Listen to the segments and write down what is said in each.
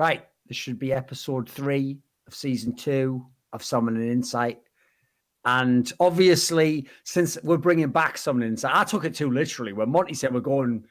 right, this should be episode 3 of season 2 of Summon and Insight. And obviously, since we're bringing back Summon and Insight, I took it too literally. When Monty said we're going,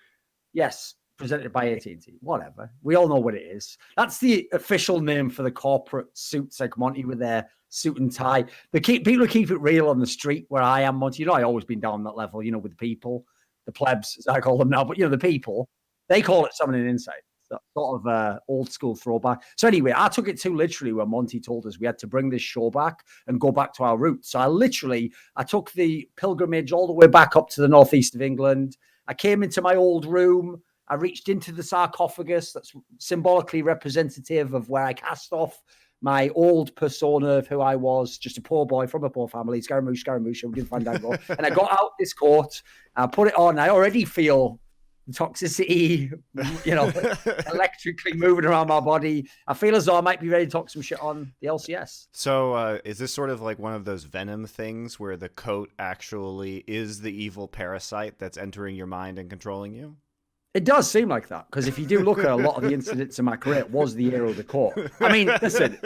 yes, presented by AT&T, whatever. We all know what it is. That's the official name for the corporate suits, like Monty with their suit and tie. People who keep it real on the street where I am, Monty. I've always been down that level, with the people, the plebs, as I call them now. But, the people, they call it Summon and Insight. That sort of old school throwback. So anyway, I took it too literally when Monty told us we had to bring this show back and go back to our roots. So I took the pilgrimage all the way back up to the northeast of England. I came into my old room. I reached into the sarcophagus that's symbolically representative of where I cast off my old persona of who I was, just a poor boy from a poor family, Scaramouche, we did Fandango. And I got out this coat, I put it on. I already feel toxicity, electrically moving around my body. I feel as though I might be ready to talk some shit on the LCS. So is this sort of like one of those Venom things where the coat actually is the evil parasite that's entering your mind and controlling you? It does seem like that, because if you do look at a lot of the incidents in my career, it was the era of the court. I mean, listen,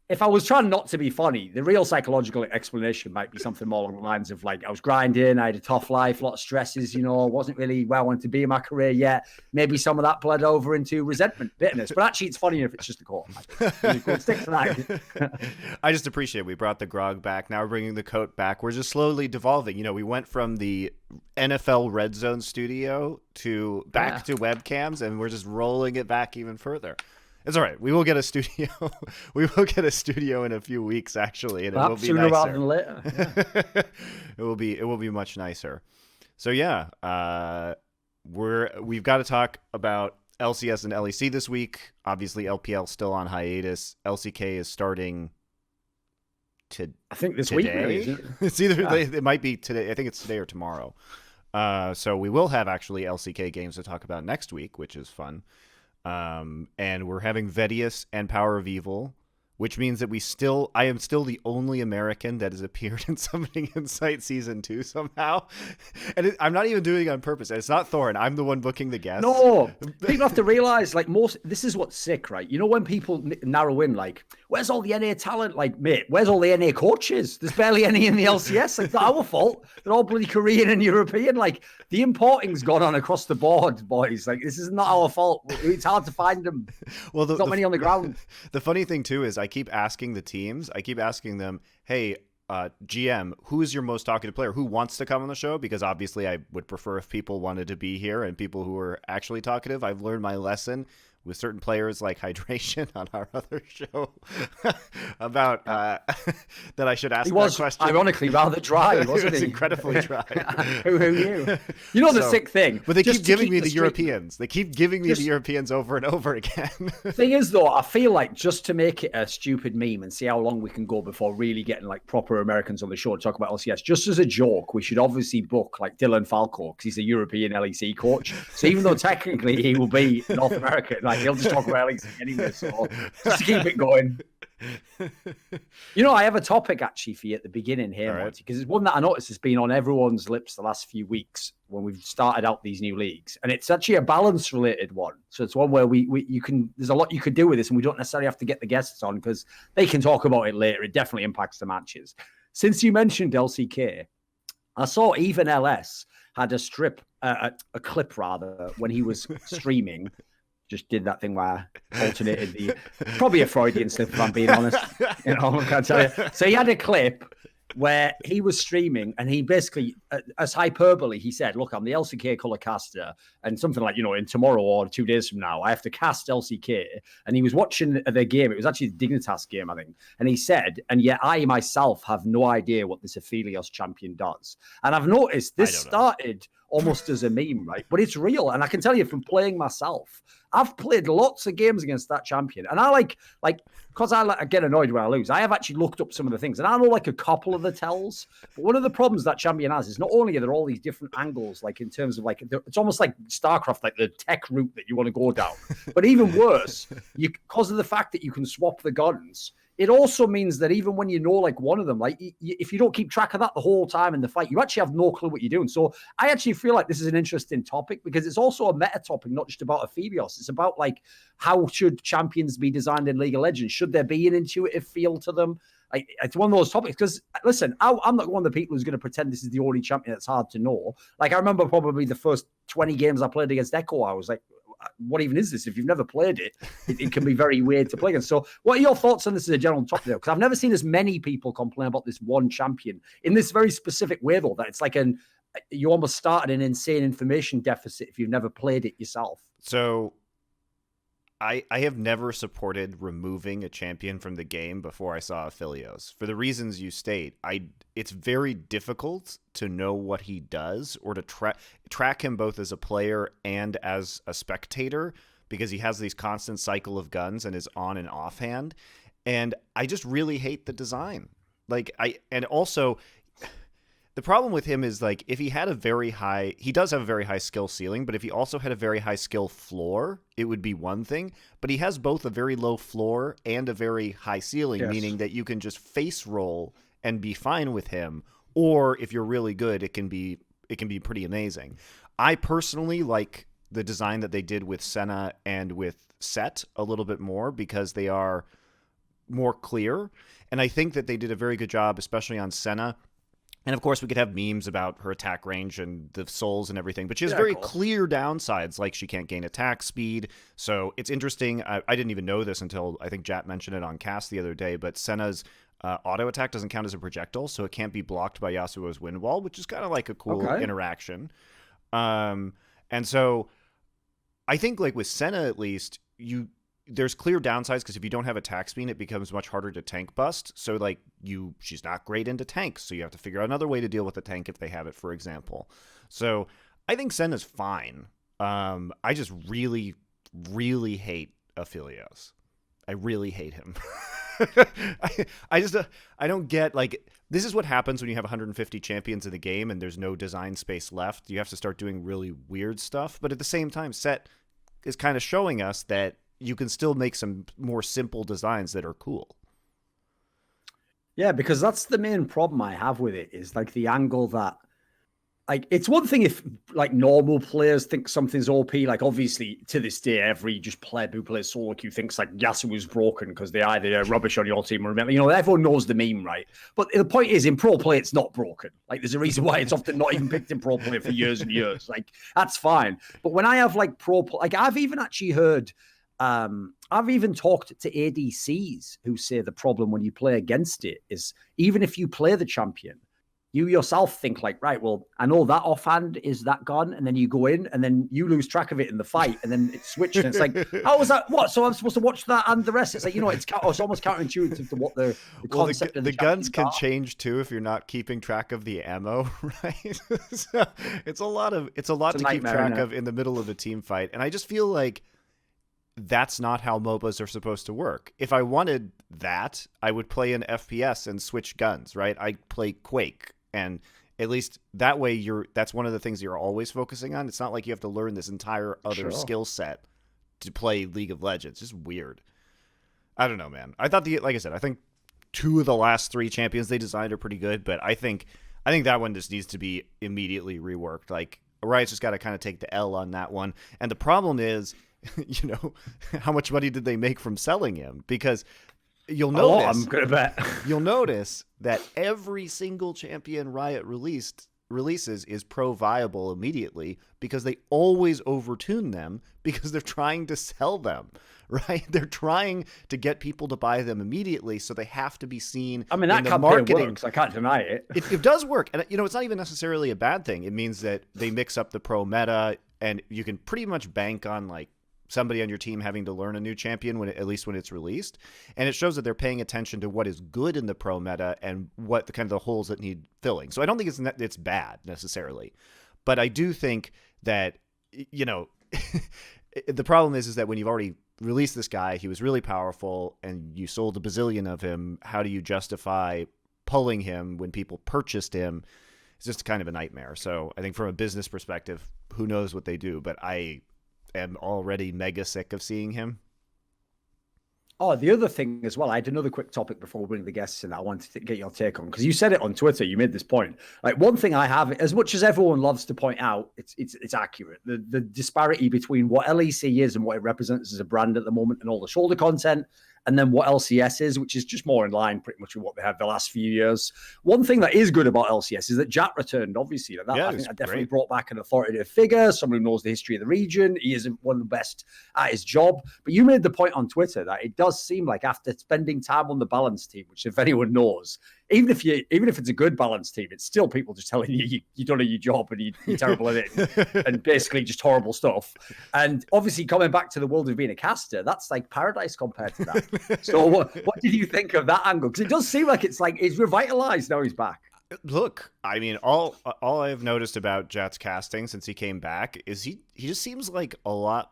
if I was trying not to be funny, the real psychological explanation might be something more along the lines of like, I was grinding, I had a tough life, a lot of stresses, wasn't really where I wanted to be in my career yet. Maybe some of that bled over into resentment, bitterness. But actually, it's funny if it's just a court. Stick to that. I just appreciate it. We brought the grog back. Now we're bringing the coat back. We're just slowly devolving. We went from the NFL Red Zone studio to webcams, and we're just rolling it back even further. It's all right. We will get a studio. We will get a studio in a few weeks, actually, and perhaps it will be nicer. Rather than later. Yeah. It will be much nicer. So yeah, we've got to talk about LCS and LEC this week. Obviously, LPL still on hiatus. LCK is starting I think this today. Week, really, isn't it? It's either it might be today. I think it's today or tomorrow. So we will have actually LCK games to talk about next week, which is fun. And we're having Vedius and PowerOfEvil, which means that I am still the only American that has appeared in Summoning Insight Season 2 somehow. And I'm not even doing it on purpose. It's not Thorin. I'm the one booking the guests. No, people have to realize, this is what's sick, right? When people narrow in, where's all the NA talent? Mate, where's all the NA coaches? There's barely any in the LCS. It's not our fault. They're all bloody Korean and European. The importing's gone on across the board, boys. This is not our fault. It's hard to find them. Well, there's not many on the ground. The funny thing, too, is I keep asking the teams, them, hey, GM, who is your most talkative player? Who wants to come on the show? Because obviously I would prefer if people wanted to be here and people who are actually talkative. I've learned my lesson with certain players like Hydration on our other show about that I should ask that question. Ironically rather dry, wasn't he? It was incredibly dry. Who knew? The sick thing. But they keep giving me the Europeans. They keep giving me the Europeans over and over again. Thing is, though, I feel like just to make it a stupid meme and see how long we can go before really getting proper Americans on the show to talk about LCS, just as a joke, we should obviously book Dylan Falco because he's a European LEC coach. So even though technically he will be North American, he'll just talk about LEC anyway. So just to keep it going. I have a topic actually for you at the beginning here, right, Monty, because it's one that I noticed has been on everyone's lips the last few weeks when we've started out these new leagues, and it's actually a balance related one. So it's one where there's a lot you could do with this, and we don't necessarily have to get the guests on because they can talk about it later. It definitely impacts the matches. Since you mentioned LCK, I saw even LS had a clip when he was streaming. Just did that thing where I alternated probably a Freudian slip, if I'm being honest. I can't tell you. So he had a clip where he was streaming and he basically, as hyperbole, he said, look, I'm the LCK color caster, and something in tomorrow or 2 days from now, I have to cast LCK. And he was watching the game. It was actually the Dignitas game, I think. And he said, and yet I myself have no idea what this Aphelios champion does. And I've noticed this started almost as a meme, right? But it's real. And I can tell you from playing myself, I've played lots of games against that champion. And I because I get annoyed when I lose, I have actually looked up some of the things. And I know a couple of the tells. But one of the problems that champion has is not only are there all these different angles, in terms of it's almost like StarCraft, the tech route that you want to go down. But even worse, because of the fact that you can swap the guns, it also means that even when you know like one of them, like if you don't keep track of that the whole time in the fight, you actually have no clue what you're doing. So I actually feel like this is an interesting topic because it's also a meta topic, not just about Aphelios. It's about like how should champions be designed in League of Legends? Should there be an intuitive feel to them? It's one of those topics because, listen, I'm not one of the people who's going to pretend this is the only champion that's hard to know. Like, I remember probably the first 20 games I played against Echo, I was like, what even is this? If you've never played it, it can be very weird to play against. So what are your thoughts on this as a general topic, though? Because I've never seen as many people complain about this one champion in this very specific way, though, that it's like you almost started an insane information deficit if you've never played it yourself. So I have never supported removing a champion from the game before I saw Aphelios. For the reasons you state, it's very difficult to know what he does or to track him both as a player and as a spectator because he has these constant cycle of guns and is on and offhand. And I just really hate the design. And also the problem with him is like if he had he does have a very high skill ceiling, but if he also had a very high skill floor, it would be one thing. But he has both a very low floor and a very high ceiling, yes. Meaning that you can just face roll and be fine with him. Or if you're really good, it can be pretty amazing. I personally like the design that they did with Senna and with Set a little bit more because they are more clear. And I think that they did a very good job, especially on Senna. And of course, we could have memes about her attack range and the souls and everything, but she has very clear downsides, like she can't gain attack speed. So it's interesting. I didn't even know this until I think Jat mentioned it on cast the other day, but Senna's auto attack doesn't count as a projectile, so it can't be blocked by Yasuo's wind wall, which is kind of like a cool interaction. And so I think like with Senna, at least, there's clear downsides because if you don't have attack speed, it becomes much harder to tank bust. So like she's not great into tanks. So you have to figure out another way to deal with the tank if they have it, for example. So I think Senna's fine. I just really, really hate Aphelios. I really hate him. I don't get like, this is what happens when you have 150 champions in the game and there's no design space left. You have to start doing really weird stuff. But at the same time, Set is kind of showing us that you can still make some more simple designs that are cool. Yeah, because that's the main problem I have with it is like the angle that, like, it's one thing if like normal players think something's OP. Like obviously to this day, every just player who plays solo queue thinks like Yasuo's broken because they either rubbish on your team or remember, everyone knows the meme, right? But the point is in pro play, it's not broken. Like there's a reason why it's often not even picked in pro play for years and years. Like that's fine. But when I have like like I've even actually heard, I've even talked to ADCs who say the problem when you play against it is even if you play the champion, you yourself think like, right, well, I know that offhand is that gone, and then you go in and then you lose track of it in the fight and then it's switched and it's like, how was that? What? So I'm supposed to watch that and the rest? It's like, it's almost counterintuitive to what the concept of the guns can change too if you're not keeping track of the ammo, right? So it's a lot to keep track of in the middle of a team fight. And I just feel like that's not how MOBAs are supposed to work. If I wanted that, I would play an FPS and switch guns, right? I'd play Quake, and at least that way that's one of the things you're always focusing on. It's not like you have to learn this entire other skill set to play League of Legends. It's just weird. I don't know, man. I think 2 of the last 3 champions they designed are pretty good, but I think that one just needs to be immediately reworked. Like, Riot's just got to kind of take the L on that one. And the problem is, how much money did they make from selling him? Because you'll notice, I'm gonna bet you'll notice that every single champion Riot releases is pro viable immediately because they always overtune them because they're trying to sell them, right? They're trying to get people to buy them immediately, so they have to be seen. I mean, that campaign works. I can't deny it. It does work, and it's not even necessarily a bad thing. It means that they mix up the pro meta, and you can pretty much bank on like somebody on your team having to learn a new champion at least when it's released. And it shows that they're paying attention to what is good in the pro meta and what the kind of the holes that need filling. So I don't think it's bad necessarily, but I do think that, the problem is that when you've already released this guy, he was really powerful and you sold a bazillion of him. How do you justify pulling him when people purchased him? It's just kind of a nightmare. So I think from a business perspective, who knows what they do, but I am already mega sick of seeing him. Oh, the other thing as well, I had another quick topic before we bring the guests in that I wanted to get your take on, because you said it on Twitter, you made this point. Like, one thing I have, as much as everyone loves to point out, it's accurate. The disparity between what LEC is and what it represents as a brand at the moment and all the shoulder content, and then what LCS is, which is just more in line pretty much with what they had the last few years. One thing that is good about LCS is that Jack returned, obviously. I think that definitely brought back an authoritative figure, someone who knows the history of the region. He isn't one of the best at his job. But you made the point on Twitter that it does seem like after spending time on the balance team, which if anyone knows, even if it's a good balance team, it's still people just telling you don't know your job and you're terrible at it and basically just horrible stuff. And obviously coming back to the world of being a caster, that's like paradise compared to that. So what did you think of that angle? Because it does seem like it's revitalized now he's back. Look, I mean, all I've noticed about Jat's casting since he came back is he just seems like a lot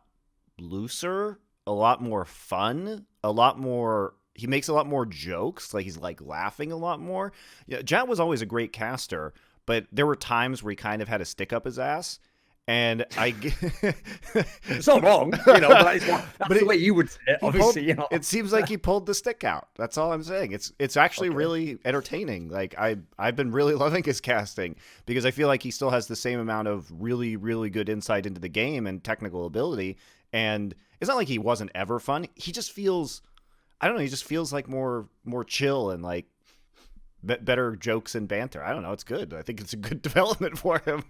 looser, a lot more fun, a lot more. He makes a lot more jokes, like he's like laughing a lot more. Yeah, Jat was always a great caster, but there were times where he kind of had a stick up his ass, and it's not wrong, but that's the way you would say it. Obviously, it seems like he pulled the stick out. That's all I'm saying. It's actually really entertaining. Like I've been really loving his casting because I feel like he still has the same amount of really, really good insight into the game and technical ability. And it's not like he wasn't ever fun. He just feels. I don't know. He just feels like more chill and like better jokes and banter. I don't know. It's good. I think it's a good development for him.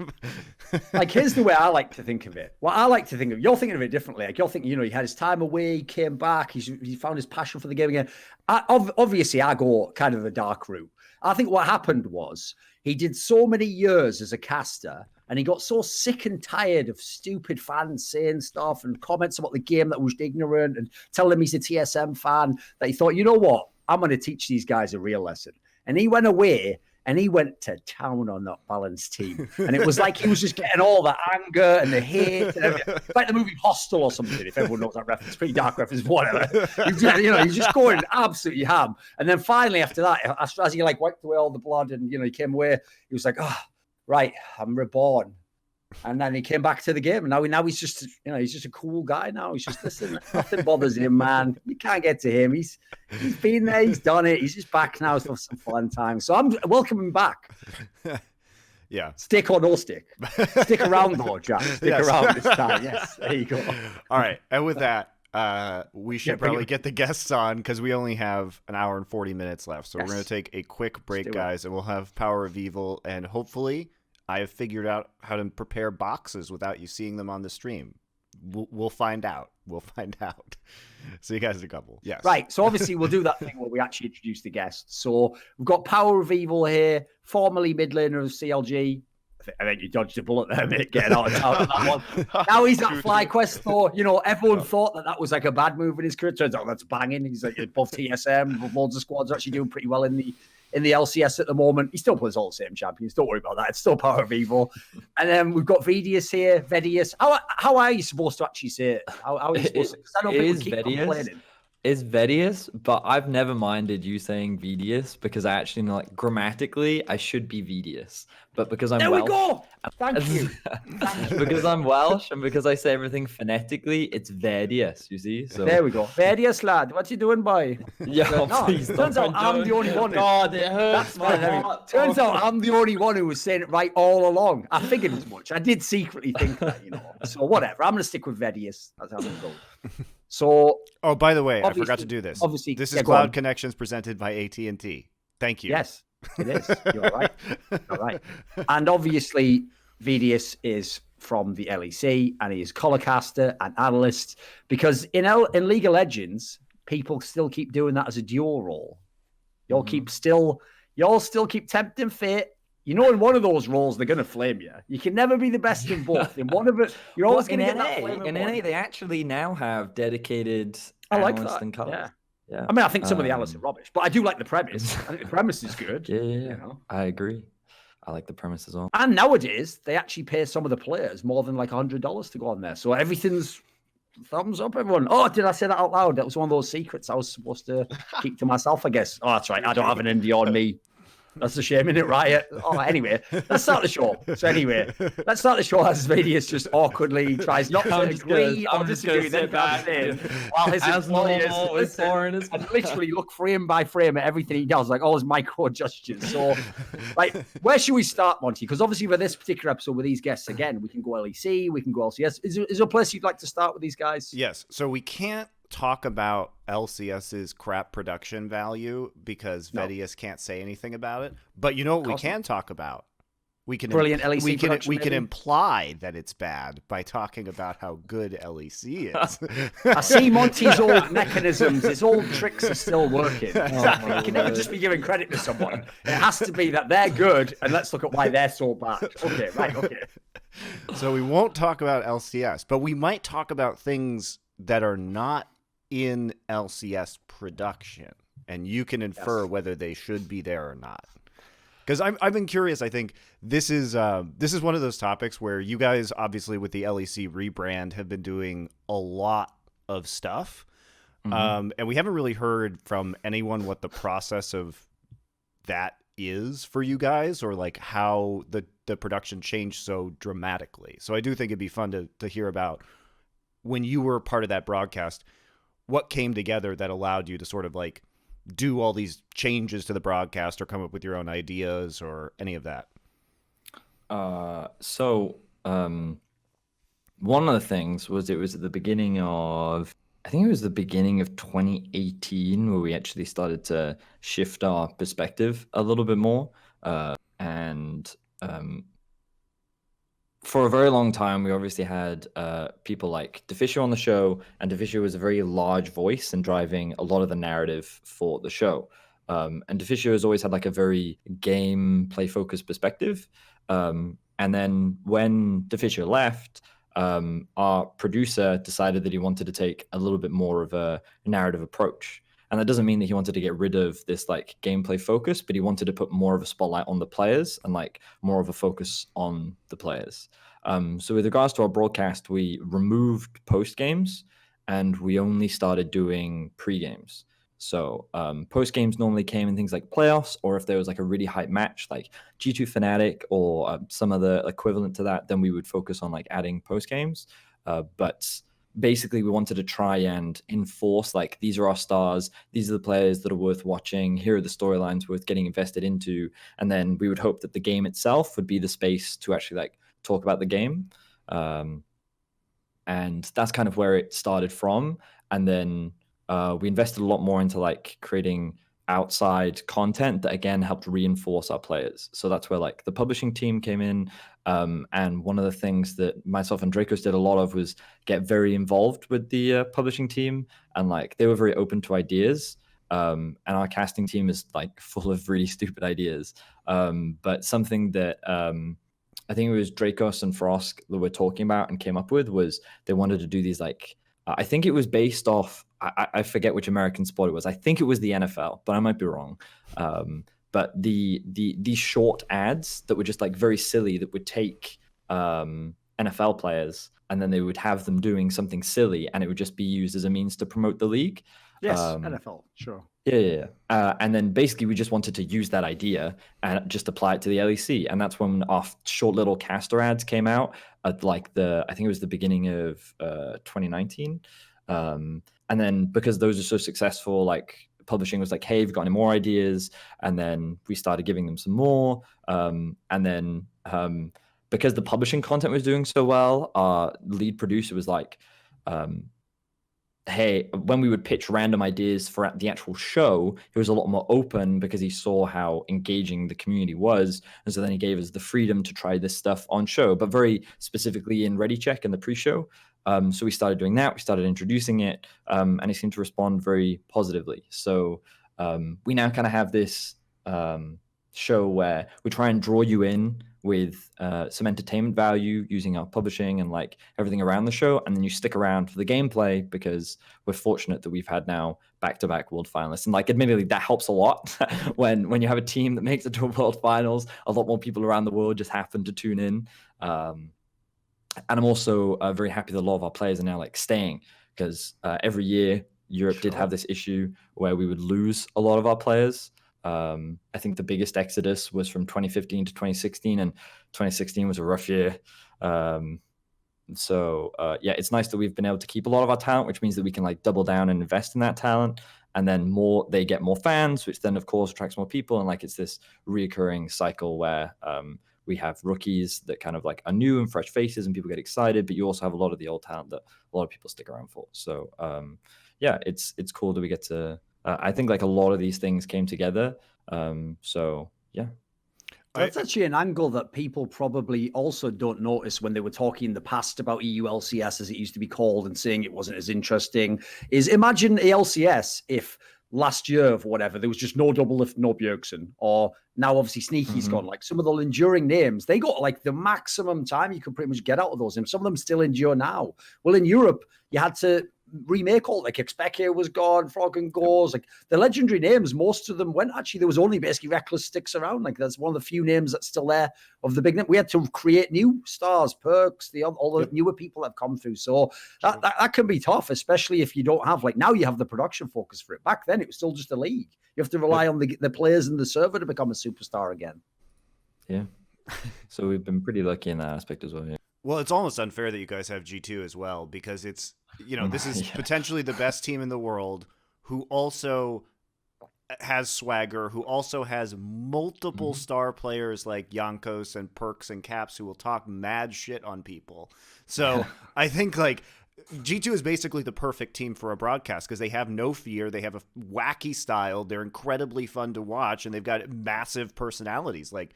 Like, here's the way I like to think of it. Well, I like to think of, you're thinking of it differently. Like, you're thinking, he had his time away, he came back, he found his passion for the game again. Obviously, I go kind of the dark route. I think what happened was he did so many years as a caster and he got so sick and tired of stupid fans saying stuff and comments about the game that was ignorant and telling him he's a TSM fan that he thought, you know what? I'm going to teach these guys a real lesson. And he went away and he went to town on that balanced team. And it was like he was just getting all the anger and the hate and everything. It's like the movie Hostel or something, if everyone knows that reference. Pretty dark reference, whatever. He's just going absolutely ham. And then finally after that, as he like wiped away all the blood and, he came away, he was like, oh, right, I'm reborn. And then he came back to the game, and now he's just, he's just a cool guy now. He's just, listen, nothing bothers him, man. You can't get to him. He's been there, he's done it. He's just back now for some fun time. So I'm welcoming back. Yeah. Stick or no stick. Stick around though, Jack. Stick around this time. Yes, there you go. All right, and with that, we should probably get the guests on because we only have an hour and 40 minutes left. So we're going to take a quick break, guys, and we'll have PowerOfEvil, and hopefully I have figured out how to prepare boxes without you seeing them on the stream. We'll find out. We'll find out. See you guys in a couple. Yes. Right. So obviously we'll do that thing where we actually introduce the guests. So we've got PowerOfEvil here, formerly Midlaner of CLG. I think you dodged a bullet there, mate, getting out of town on that one. Now he's at FlyQuest, though. Everyone thought that was like a bad move in his career. Turns out that's banging. He's like above TSM. Loads of squads are actually doing pretty well in the LCS at the moment. He still plays all the same champions. Don't worry about that. It's still PowerOfEvil. And then we've got Vedius here, Vedius. How are you supposed to actually say it? How are you supposed to? Because I know people keep complaining. Is Vedius, but I've never minded you saying Vedius because I actually know, like, grammatically, I should be Vedius. But because I'm Welsh... There we go! Thank you. Because I'm Welsh and because I say everything phonetically, it's Vedius, you see? So there we go. Vedius, lad. What you doing, boy? Please turns out I'm the only one. God, it hurts my heart. Turns out I'm the only one who was saying it right all along. I figured as much. I did secretly think that, So whatever. I'm going to stick with Vedius. That's how I'm going to go. So, oh, by the way, I forgot to do this. Obviously, this is Cloud Connections presented by AT&T. Thank you. Yes, it is. You're right. You're right. And obviously, Vedius is from the LEC, and he is colorcaster and analyst. Because in League of Legends, people still keep doing that as a duo role. Y'all still keep tempting fate. In one of those roles, they're going to flame you. You can never be the best in both. In one of it, you're always going to get that flame. In NA, they actually now have dedicated analysts and colors. Yeah. I mean, I think some of the analysts are rubbish, but I do like the premise. I think the premise is good. Yeah. I agree. I like the premise as well. And nowadays, they actually pay some of the players more than like $100 to go on there. So everything's thumbs up, everyone. Oh, did I say that out loud? That was one of those secrets I was supposed to keep to myself, I guess. Oh, that's right. I don't have an indie on me. That's a shame, isn't it, Riot? Oh, anyway, let's start the show. So anyway, let's start the show as Vedius just awkwardly tries not to agree or disagree with anything I'm saying, while his employers listen and literally look frame by frame at everything he does, like all his micro gestures. So, like, where should we start, Monty? Because obviously for this particular episode with these guests, again, we can go LEC, we can go LCS. Is there a place you'd like to start with these guys? Yes. So we can't talk about LCS's crap production value because Vedius can't say anything about it. But you know what we can talk about? We can brilliant LEC production, we can imply that it's bad by talking about how good LEC is. I see Monty's old mechanisms, his old tricks are still working. Exactly. You can never just be giving credit to someone. It has to be that they're good, and let's look at why they're so bad. Okay, right, okay. So we won't talk about LCS, but we might talk about things that are not in LCS production, and you can infer whether they should be there or not. Because I've been curious. I think this is one of those topics where you guys, obviously with the LEC rebrand, have been doing a lot of stuff, and we haven't really heard from anyone what the process of that is for you guys, or like how the production changed so dramatically. So I do think it'd be fun to hear about when you were part of that broadcast, what came together that allowed you to sort of like do all these changes to the broadcast or come up with your own ideas or any of that? One of the things was, it was at the beginning of, I think it was the beginning of 2018 where we actually started to shift our perspective a little bit more. For a very long time, we obviously had people like Deficio on the show, and Deficio was a very large voice and driving a lot of the narrative for the show. And Deficio has always had like a very gameplay focused perspective. And then when Deficio left, our producer decided that he wanted to take a little bit more of a narrative approach. And that doesn't mean that he wanted to get rid of this like gameplay focus, but he wanted to put more of a spotlight on the players and like more of a focus on the players. So with regards to our broadcast, we removed post games and we only started doing pre-games. So post games normally came in things like playoffs, or if there was like a really hype match like G2 Fnatic or some other equivalent to that, then we would focus on like adding post games. But basically we wanted to try and enforce like, these are our stars, these are the players that are worth watching, here are the storylines worth getting invested into, and then we would hope that the game itself would be the space to actually like talk about the game. And that's kind of where it started from. And then we invested a lot more into like creating outside content that again helped reinforce our players. So that's where like the publishing team came in. And one of the things that myself and Dracos did a lot of was get very involved with the publishing team, and like they were very open to ideas. And our casting team is like full of really stupid ideas. But something that I think it was Dracos and Frosk that we're talking about and came up with was they wanted to do these like, I think it was based off, I forget which American sport it was. I think it was the NFL, but I might be wrong. But these short ads that were just like very silly, that would take NFL players and then they would have them doing something silly, and it would just be used as a means to promote the league. Yes, NFL, sure. Yeah. And then basically we just wanted to use that idea and just apply it to the LEC. And that's when our short little caster ads came out at like I think it was the beginning of 2019. And then because those are so successful, like publishing was like, hey, have you got any more ideas? And then we started giving them some more. And then because the publishing content was doing so well, our lead producer was like, hey, when we would pitch random ideas for the actual show, he was a lot more open because he saw how engaging the community was. And so then he gave us the freedom to try this stuff on show, but very specifically in Ready Check and the pre-show. So we started doing that. We started introducing it, and it seemed to respond very positively. So we now kind of have this show where we try and draw you in with some entertainment value using our publishing and like everything around the show, and then you stick around for the gameplay because we're fortunate that we've had now back-to-back world finalists, and like admittedly that helps a lot. when you have a team that makes it to a world finals, a lot more people around the world just happen to tune in. And I'm also very happy that a lot of our players are now like staying, because every year Europe did have this issue where we would lose a lot of our players. I think the biggest exodus was from 2015 to 2016, and 2016 was a rough year. Yeah, it's nice that we've been able to keep a lot of our talent, which means that we can like double down and invest in that talent, and then they get more fans, which then of course attracts more people, and like it's this reoccurring cycle where we have rookies that kind of like are new and fresh faces, and people get excited, but you also have a lot of the old talent that a lot of people stick around for. So yeah, it's cool that we get to. I think like a lot of these things came together. So yeah. That's actually an angle that people probably also don't notice when they were talking in the past about EU LCS, as it used to be called, and saying it wasn't as interesting. Is imagine the LCS if last year of whatever there was just no double lift, no Bjergsen, or now obviously Sneaky's gone. Like some of the enduring names, they got like the maximum time you could pretty much get out of those, and some of them still endure now. Well, in Europe, you had to remake all like Expecchia was gone, Frog and Goes, like the legendary names, most of them went. Actually, there was only basically Reckless sticks around. Like that's one of the few names that's still there of the big name. We had to create new stars, perks, all the newer people that have come through. So that can be tough, especially if you don't have like now you have the production focus for it. Back then, it was still just a league. You have to rely on the players and the server to become a superstar again. Yeah. So we've been pretty lucky in that aspect as well. Yeah. Well, it's almost unfair that you guys have G2 as well, because it's, this is potentially the best team in the world who also has swagger, who also has multiple star players like Jankos and Perks and Caps who will talk mad shit on people. So I think like G2 is basically the perfect team for a broadcast because they have no fear. They have a wacky style. They're incredibly fun to watch, and they've got massive personalities. Like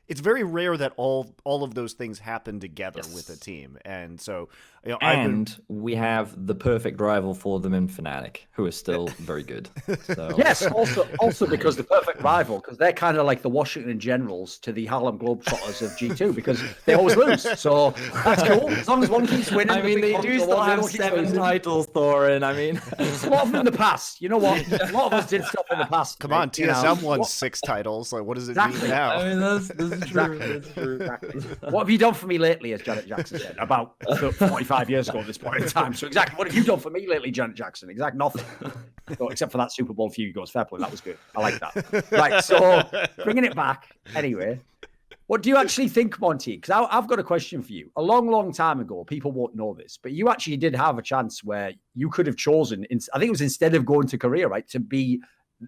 it's very rare that all of those things happen together with a team. And so, we have the perfect rival for them in Fnatic, who is still very good. So. Yes, also because the perfect rival, because they're kind of like the Washington Generals to the Harlem Globetrotters of G2, because they always lose. So that's cool. As long as one keeps winning. I mean, they do still have 7 titles, Thorin. I mean, a lot of them in the past. You know what? A lot of us did stuff in the past. Come on, TSM won 6 titles. Like, what does it mean now? I mean, that's true. Exactly. That's true. Exactly. What have you done for me lately, as Janet Jackson said, about 45 years ago at this point in time? So exactly, what have you done for me lately, Janet Jackson? Exactly nothing. So, except for that Super Bowl feud goes, fair play, that was good. I like that. Right, so bringing it back, anyway, what do you actually think, Monty? Because I've got a question for you. A long, long time ago, people won't know this, but you actually did have a chance where you could have chosen, I think it was instead of going to Korea, right, to be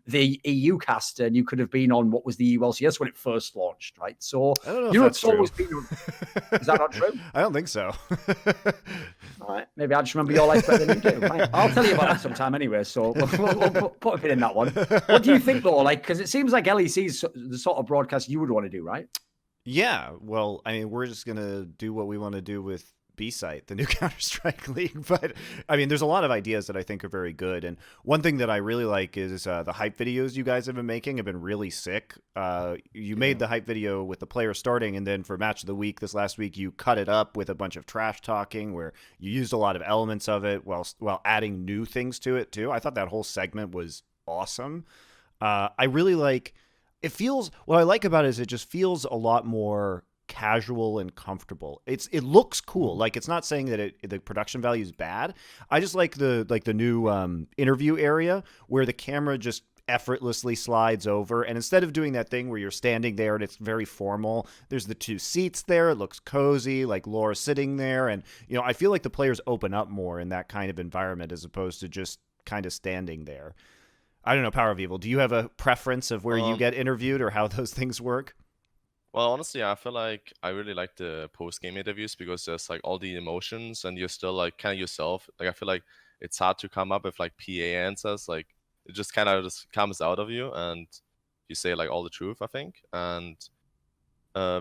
the EU caster, and you could have been on what was the EU LCS when it first launched, right? So I don't know if that's always been. Is that not true? I don't think so. All right, maybe I just remember your life better than you do. Right. I'll tell you about that sometime anyway. So we'll put a pin in that one. What do you think though? Like, because it seems like LEC is the sort of broadcast you would want to do, right? Yeah. Well, I mean, we're just gonna do what we want to do with B-Site, the new Counter-Strike League. But I mean, there's a lot of ideas that I think are very good. And one thing that I really like is the hype videos you guys have been making have been really sick. You made the hype video with the player starting, and then for Match of the Week this last week, you cut it up with a bunch of trash talking where you used a lot of elements of it while adding new things to it too. I thought that whole segment was awesome. I really like it. What I like about it is it just feels a lot more casual and comfortable. It looks cool. Like, it's not saying that the production value is bad. I just like the new interview area where the camera just effortlessly slides over, and instead of doing that thing where you're standing there and it's very formal, there's the 2 seats there. It looks cozy, like Laura sitting there, and I feel like the players open up more in that kind of environment as opposed to just kind of standing there. I don't know, PowerOfEvil, do you have a preference of where you get interviewed or how those things work? Well, honestly, I feel like I really like the post-game interviews because there's like all the emotions and you're still like kind of yourself. Like, I feel like it's hard to come up with like PA answers. Like, it just kind of just comes out of you and you say like all the truth, I think. And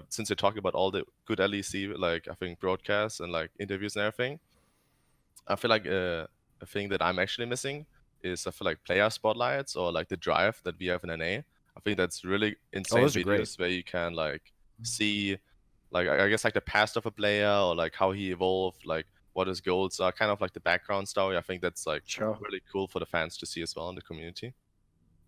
since you're talking about all the good LEC, like I think broadcasts and like interviews and everything, I feel like a thing that I'm actually missing is I feel like player spotlights or like the drive that we have in NA. I think that's really insane videos where you can like see, like I guess like the past of a player or like how he evolved, like what his goals are, kind of like the background story. I think that's like really cool for the fans to see as well in the community.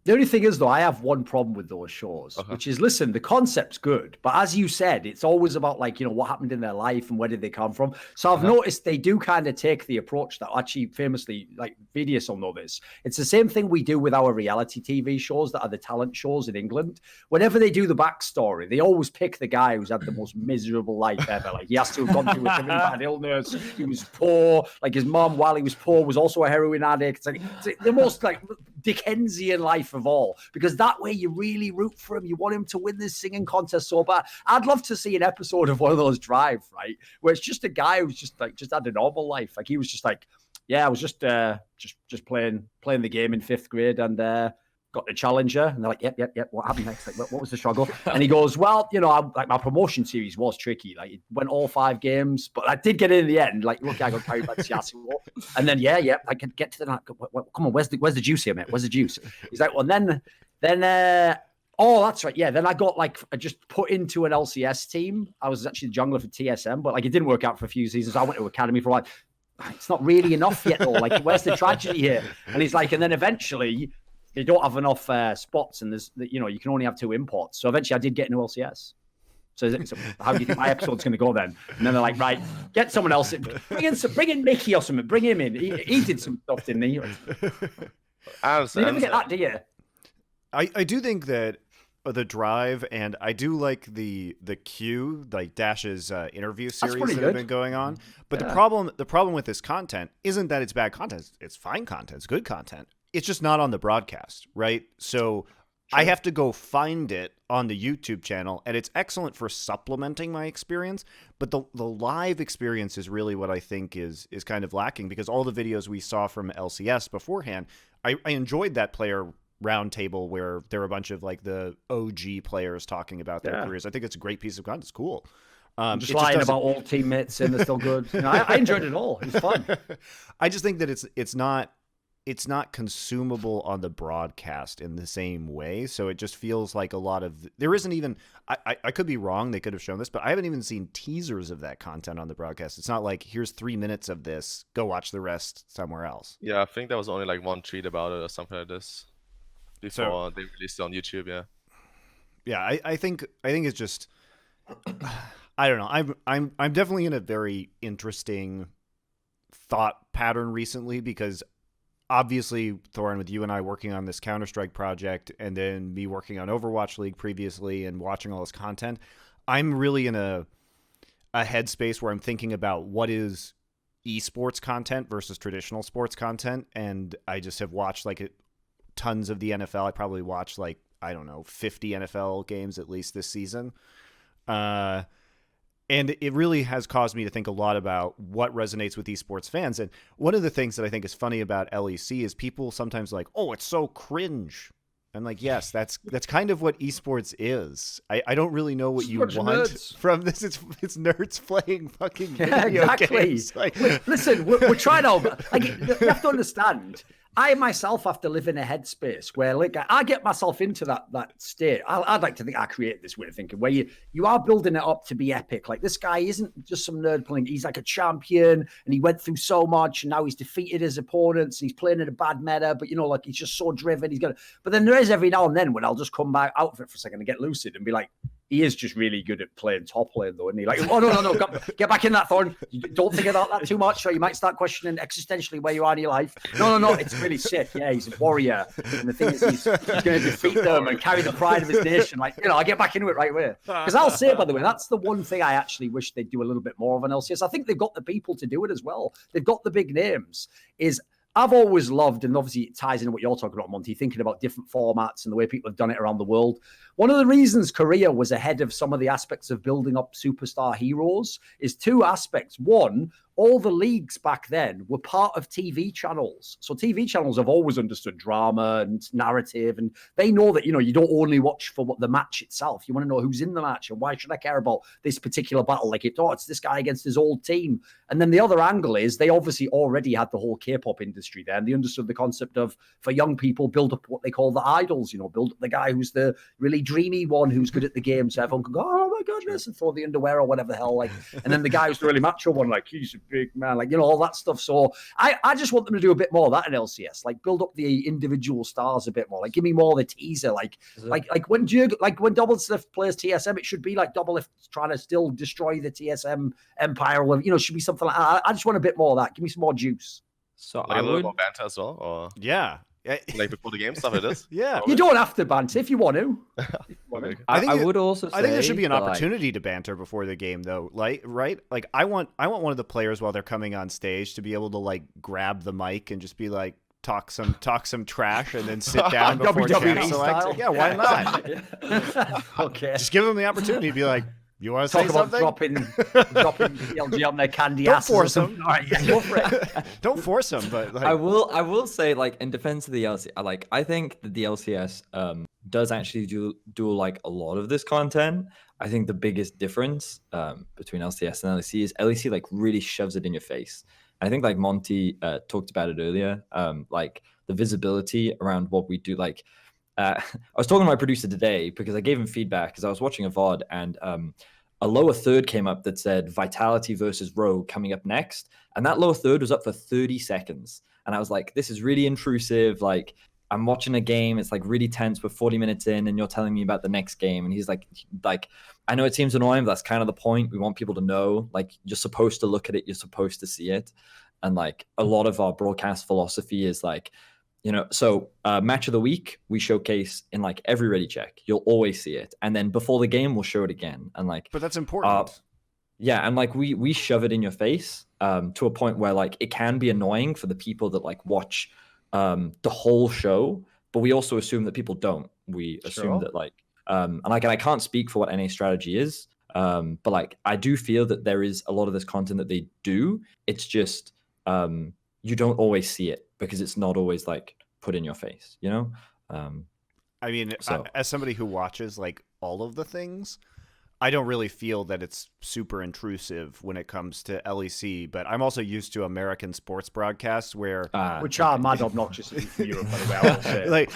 The only thing is, though, I have one problem with those shows, which is, listen, the concept's good, but as you said, it's always about, like, you know, what happened in their life and where did they come from. So I've noticed they do kind of take the approach that actually famously, like, Vedius will know this. It's the same thing we do with our reality TV shows that are the talent shows in England. Whenever they do the backstory, they always pick the guy who's had the most miserable life ever. Like, he has to have gone through a really bad illness. He was poor. Like, his mom, while he was poor, was also a heroin addict. It's like the most, like, Dickensian life of all, because that way you really root for him. You want him to win this singing contest so bad. I'd love to see an episode of one of those Drive, right, where it's just a guy who's just had a normal life. Like, he was just like, yeah, I was just playing the game in 5th grade and got the challenger. And they're like, yep. What happened next? Like, what was the struggle? And he goes, well, you know, like, my promotion series was tricky. Like, it went all 5 games, but I did get in the end. Like, look, I got carried by the Siasi. And then, I could get to the night. Come on, where's the juice here, mate? Where's the juice? He's like, well, then, oh, that's right. Yeah, then I got, like, I just put into an LCS team. I was actually the jungler for TSM, but, like, it didn't work out for a few seasons. I went to academy for, like, it's not really enough yet, though. Like, where's the tragedy here? And he's like, and then eventually they don't have enough spots, and there's, you know, you can only have 2 imports. So eventually I did get into LCS. So how do you think my episode's going to go then? And then they're like, right, get someone else. Bring in Mickey or something. Bring him in. He did some stuff, didn't he? You never get that, do you? I do think that the Drive, and I do like the Q, like Dash's interview series that have been going on. But the problem with this content isn't that it's bad content. It's fine content. It's good content. It's just not on the broadcast, right? So I have to go find it on the YouTube channel, and it's excellent for supplementing my experience. But the live experience is really what I think is kind of lacking, because all the videos we saw from LCS beforehand, I enjoyed that player roundtable where there were a bunch of, like, the OG players talking about their careers. I think it's a great piece of content. It's cool. Just lying about all teammates and they're still good. You know, I enjoyed it all. It was fun. I just think that it's not consumable on the broadcast in the same way. So it just feels like a lot of, there isn't even, I could be wrong, they could have shown this, but I haven't even seen teasers of that content on the broadcast. It's not like, here's 3 minutes of this, go watch the rest somewhere else. Yeah, I think there was only like 1 tweet about it or something like this before they released it on YouTube. Yeah, I think it's just, I don't know. I'm definitely in a very interesting thought pattern recently, because obviously, Thorin, with you and I working on this Counter-Strike project, and then me working on Overwatch League previously and watching all this content, I'm really in a headspace where I'm thinking about what is esports content versus traditional sports content. And I just have watched, like, tons of the NFL. I probably watched, like, I don't know, 50 NFL games at least this season. And it really has caused me to think a lot about what resonates with esports fans. And one of the things that I think is funny about LEC is people sometimes like, oh, it's so cringe. I'm like, yes, that's kind of what esports is. I don't really know what you want from this. It's nerds playing fucking video games. Like, listen, we're trying to, like, you have to understand, I myself have to live in a headspace where, like, I get myself into that state. I'd like to think I create this way of thinking where you are building it up to be epic. Like, this guy isn't just some nerd playing. He's like a champion, and he went through so much, and now he's defeated his opponents, and he's playing in a bad meta, but, you know, like, he's just so driven. But then there is every now and then when I'll just come back out of it for a second and get lucid and be like, he is just really good at playing top lane, though, isn't he? Like, oh, no, get back in that, Thorin. Don't think about that too much, or you might start questioning existentially where you are in your life. No, it's really sick. Yeah, he's a warrior. And the thing is, he's going to defeat them and carry the pride of his nation. Like, you know, I get back into it right away. Because I'll say, by the way, that's the one thing I actually wish they'd do a little bit more of on LCS. I think they've got the people to do it as well. They've got the big names. I've always loved, and obviously it ties into what you're talking about, Monty, thinking about different formats and the way people have done it around the world. One of the reasons Korea was ahead of some of the aspects of building up superstar heroes is 2 aspects. One, all the leagues back then were part of TV channels. So TV channels have always understood drama and narrative, and they know that, you know, you don't only watch for what the match itself. You want to know who's in the match, and why should I care about this particular battle? Like, it's this guy against his old team. And then the other angle is they obviously already had the whole K-pop industry there, and they understood the concept of, for young people, build up what they call the idols, you know, build up the guy who's the really dreamy one who's good at the game, so everyone can go, oh my goodness, and throw the underwear or whatever the hell, like, and then the guy who's the really macho one, like, he's big man, like, you know, all that stuff. So I just want them to do a bit more of that in LCS, like build up the individual stars a bit more, like give me more of the teaser, like when Doublelift plays TSM, it should be like Doublelift trying to still destroy the TSM empire, you know, it should be something like that. I just want a bit more of that. Give me some more juice. So Like a little more banter as well, or yeah. like before the game stuff it is. Yeah, you don't have to banter if you want to. Okay. I would also say I think there should be an opportunity to banter before the game, though. Like, right? Like, I want one of the players while they're coming on stage to be able to like grab the mic and just be like talk some trash and then sit down before WWE chat style. select. Yeah, why not? Okay. Just give them the opportunity to be like, you want to say Talk about something? dropping CLG on their candy Don't asses. force them. All right, yeah, go for it. Don't force them, but like, I will say, like, in defense of the LCS, I think that the LCS does actually do like a lot of this content. I think the biggest difference between LCS and LEC is LEC like really shoves it in your face. I think like Monty talked about it earlier, like the visibility around what we do. Like I was talking to my producer today because I gave him feedback because I was watching a VOD and a lower third came up that said Vitality versus Rogue coming up next. And that lower third was up for 30 seconds. And I was like, this is really intrusive. Like, I'm watching a game. It's like really tense. We're 40 minutes in and you're telling me about the next game. And he's like, I know it seems annoying, but that's kind of the point. We want people to know, like, you're supposed to look at it. You're supposed to see it. And like a lot of our broadcast philosophy is like, you know, so match of the week, we showcase in like every ready check. You'll always see it. And then before the game, we'll show it again. And like, but that's important. Yeah. And like we shove it in your face to a point where like it can be annoying for the people that like watch the whole show, but we also assume that people don't. We assume that like, and like, and I can't speak for what NA strategy is, but like, I do feel that there is a lot of this content that they do. It's just, you don't always see it because it's not always like put in your face, you know? I mean, as somebody who watches like all of the things, I don't really feel that it's super intrusive when it comes to LEC, but I'm also used to American sports broadcasts where which are mad obnoxious for Europe, by the way. I will say. Like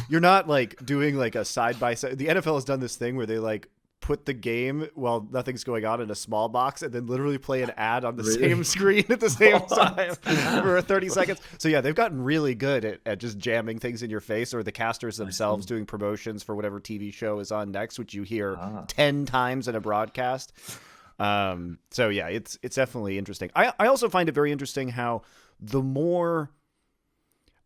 you're not like doing like a side by side. The NFL has done this thing where they like put the game while nothing's going on in a small box and then literally play an ad on the same screen at the same time for 30 seconds. So yeah, they've gotten really good at just jamming things in your face, or the casters themselves doing promotions for whatever TV show is on next, which you hear 10 times in a broadcast. So yeah, it's definitely interesting. I also find it very interesting how the more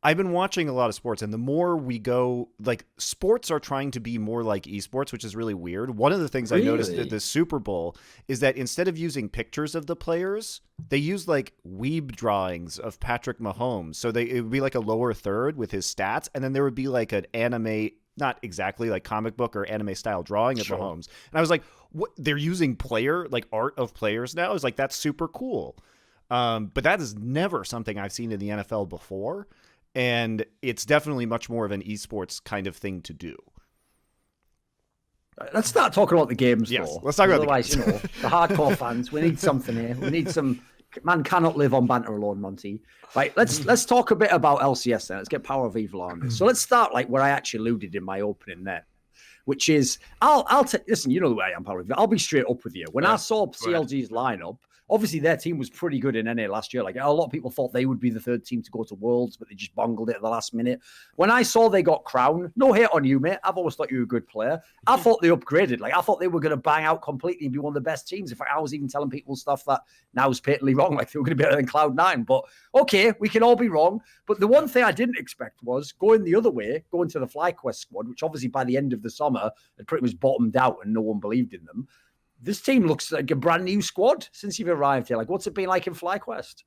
I've been watching a lot of sports, and the more we go, like, sports are trying to be more like esports, which is really weird. One of the things I noticed at the Super Bowl is that instead of using pictures of the players, they use like weeb drawings of Patrick Mahomes. So it would be like a lower third with his stats, and then there would be like an anime, not exactly like comic book or anime style drawing of Mahomes. And I was like, what? They're using art of players now? I was like, that's super cool. But that is never something I've seen in the NFL before. And it's definitely much more of an esports kind of thing to do. Let's start talking about the games, yes, though. Let's talk about the games. You know, the hardcore fans, we need something here. We need some... Man cannot live on banter alone, Monty. Right, let's talk a bit about LCS then. Let's get PowerOfEvil on this. So let's start like where I actually alluded in my opening there, which is, listen, you know the way I am, PowerOfEvil. I'll be straight up with you. When I saw CLG's lineup, obviously their team was pretty good in NA last year. Like a lot of people thought they would be the third team to go to Worlds, but they just bungled it at the last minute. When I saw they got Crown, no hate on you, mate. I've always thought you were a good player. I thought they upgraded. Like I thought they were going to bang out completely and be one of the best teams. In fact, I was even telling people stuff that now is patently wrong. Like they were going to be better than Cloud9. But okay, we can all be wrong. But the one thing I didn't expect was going the other way, going to the FlyQuest squad, which obviously by the end of the summer had pretty much bottomed out and no one believed in them. This team looks like a brand new squad since you've arrived here. Like, what's it been like in FlyQuest?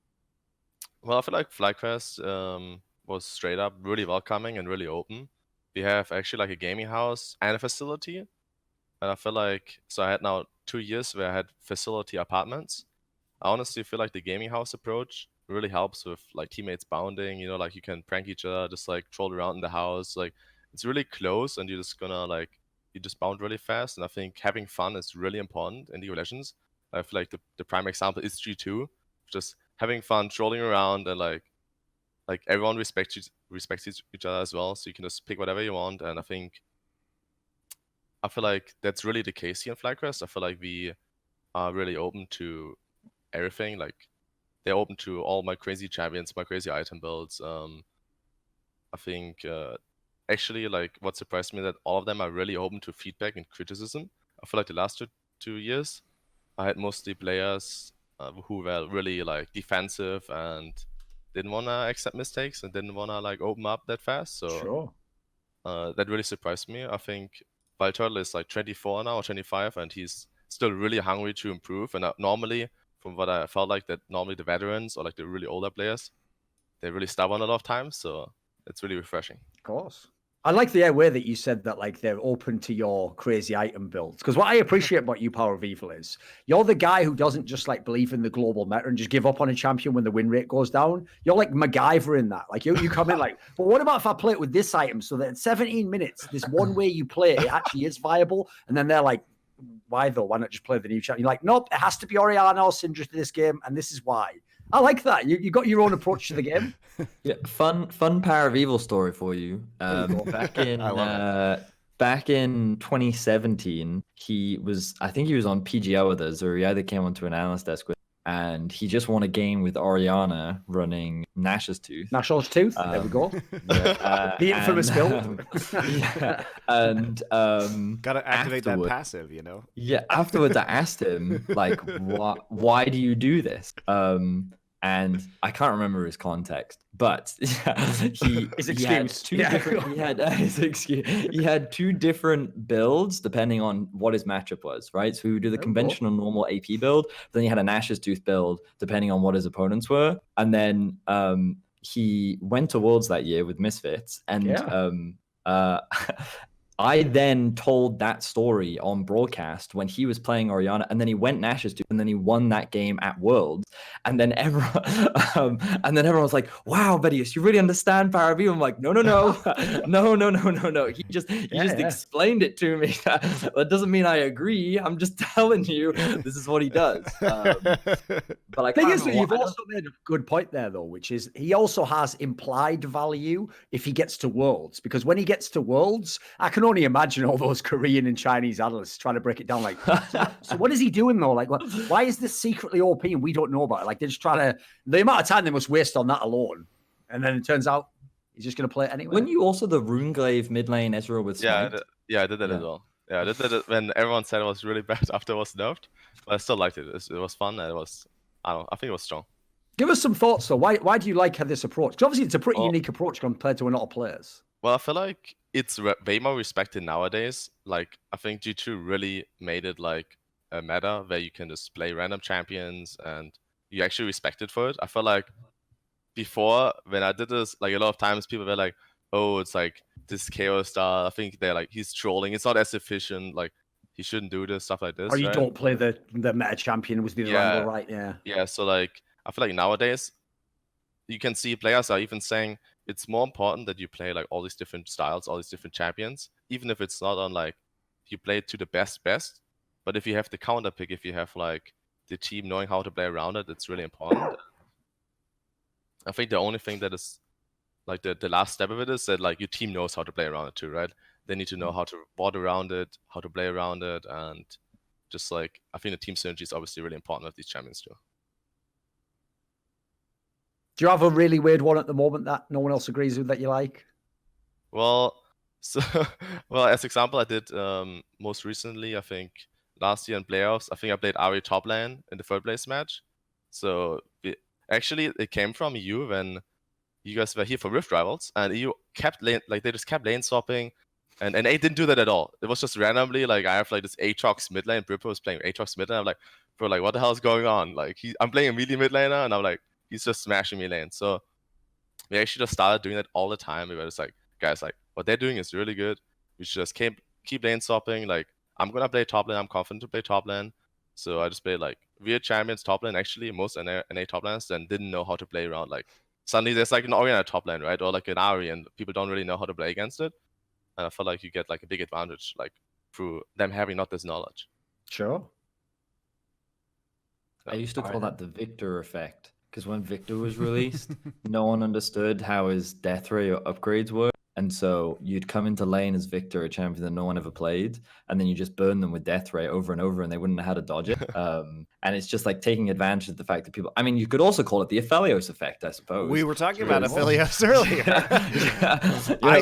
Well, I feel like FlyQuest was straight up really welcoming and really open. We have actually like a gaming house and a facility. And I feel like, so I had now 2 years where I had facility apartments. I honestly feel like the gaming house approach really helps with like teammates bonding, you know, like you can prank each other, just like troll around in the house. Like it's really close and you're just gonna like, you just bound really fast, and I think having fun is really important in League of Legends. I feel like the prime example is G2, just having fun, trolling around, and like everyone respects each other as well, so you can just pick whatever you want. And I feel like that's really the case here in FlyQuest. I feel like we are really open to everything. Like they're open to all my crazy champions, my crazy item builds. I think actually, like, what surprised me that all of them are really open to feedback and criticism. I feel like the last 2 years, I had mostly players who were really like defensive and didn't want to accept mistakes and didn't want to like open up that fast. So Sure. that really surprised me. I think Turtle is like 24 now or 25, and he's still really hungry to improve. And normally, from what I felt like, that normally the veterans or like the really older players, they're really stubborn a lot of times. So it's really refreshing. Of course. I like the way that you said that, like, they're open to your crazy item builds. Because what I appreciate about you, PowerOfEvil, is you're the guy who doesn't just like believe in the global meta and just give up on a champion when the win rate goes down. You're like MacGyver in that. Like you come in like, well, what about if I play it with this item so that in 17 minutes, this one way you play it actually is viable? And then they're like, why though? Why not just play the new champion? You're like, nope, it has to be Orianna or Syndra to this game, and this is why. I like that. You got your own approach to the game. Yeah, fun PowerOfEvil story for you. Back in back in 2017, I think he was on PGO with us, or he either came onto an analyst desk with, and he just won a game with Orianna running Nash's Tooth. Nash's Tooth. There we go. Yeah, the infamous build. Yeah, and gotta activate that passive, you know. Yeah, afterwards I asked him like, why do you do this? And I can't remember his context, but he had two different builds depending on what his matchup was, right? So he would do the conventional normal AP build, then he had a Nash's Tooth build depending on what his opponents were, and then he went to Worlds that year with Misfits, and I then told that story on broadcast when he was playing Orianna, and then he went Nash's Tooth, and then he won that game at Worlds. And then everyone was like, "Wow, Vedius, you really understand PowerOfEvil." I'm like, "No. He just explained it to me. That doesn't mean I agree. I'm just telling you this is what he does." But I think you've also made a good point there, though, which is he also has implied value if he gets to Worlds, because when he gets to Worlds, I can only imagine all those Korean and Chinese analysts trying to break it down. Like, so what is he doing though? Like, why is this secretly OP and we don't know about it? Like, they're just trying to, the amount of time they must waste on that alone. And then it turns out he's just going to play it anyway. When you also the Runeglaive mid lane Ezreal with Smite? I did that as well. Yeah, I did that when everyone said it was really bad after it was nerfed. But I still liked it. It was fun. And I think it was strong. Give us some thoughts though. Why do you like this approach? Because obviously it's a pretty unique approach compared to a lot of players. Well, I feel like it's way more respected nowadays. Like, I think G2 really made it like a meta where you can just play random champions and you actually respected for it. I feel like before, when I did this, like a lot of times people were like, oh, it's like this KO style. I think they're like, he's trolling. It's not as efficient. Like, he shouldn't do this, stuff like this. Or you don't play the meta champion with the angle, right? Yeah. Yeah, so like, I feel like nowadays, you can see players are even saying it's more important that you play like all these different styles, all these different champions, even if it's not on like you play it to the best. But if you have the counter pick, if you have like the team knowing how to play around it, it's really important. I think the only thing that is like the last step of it is that like your team knows how to play around it too, right? They need to know how to board around it, how to play around it, and just like I think the team synergy is obviously really important with these champions too. Do you have a really weird one at the moment that no one else agrees with that you like? Well, as example, I did most recently, I think last year in playoffs, I think I played Ari top lane in the third place match. So actually, it came from you when you guys were here for Rift Rivals, and you kept lane, like they just kept lane swapping, and A didn't do that at all. It was just randomly like I have like this Aatrox mid lane, Brippo was playing Aatrox mid lane. I'm like, bro, like what the hell is going on? Like I'm playing a melee mid laner, and I'm like, he's just smashing me lane. So we actually just started doing that all the time. We were just like, guys, like what they're doing is really good. We should just keep lane swapping. Like I'm gonna play top lane. I'm confident to play top lane. So I just played like weird champions top lane. Actually, most NA top laners then didn't know how to play around. Like suddenly there's like an Orianna top lane, right? Or like an Ari, and people don't really know how to play against it. And I feel like you get like a big advantage like through them having not this knowledge. Sure. I used to call that the Victor effect. Because when Victor was released, no one understood how his death ray or upgrades work. And so you'd come into lane as Victor, a champion that no one ever played, and then you just burn them with death ray over and over, and they wouldn't know how to dodge it. And it's just like taking advantage of the fact that people. I mean, you could also call it the Aphelios effect, I suppose. We were talking about Aphelios earlier.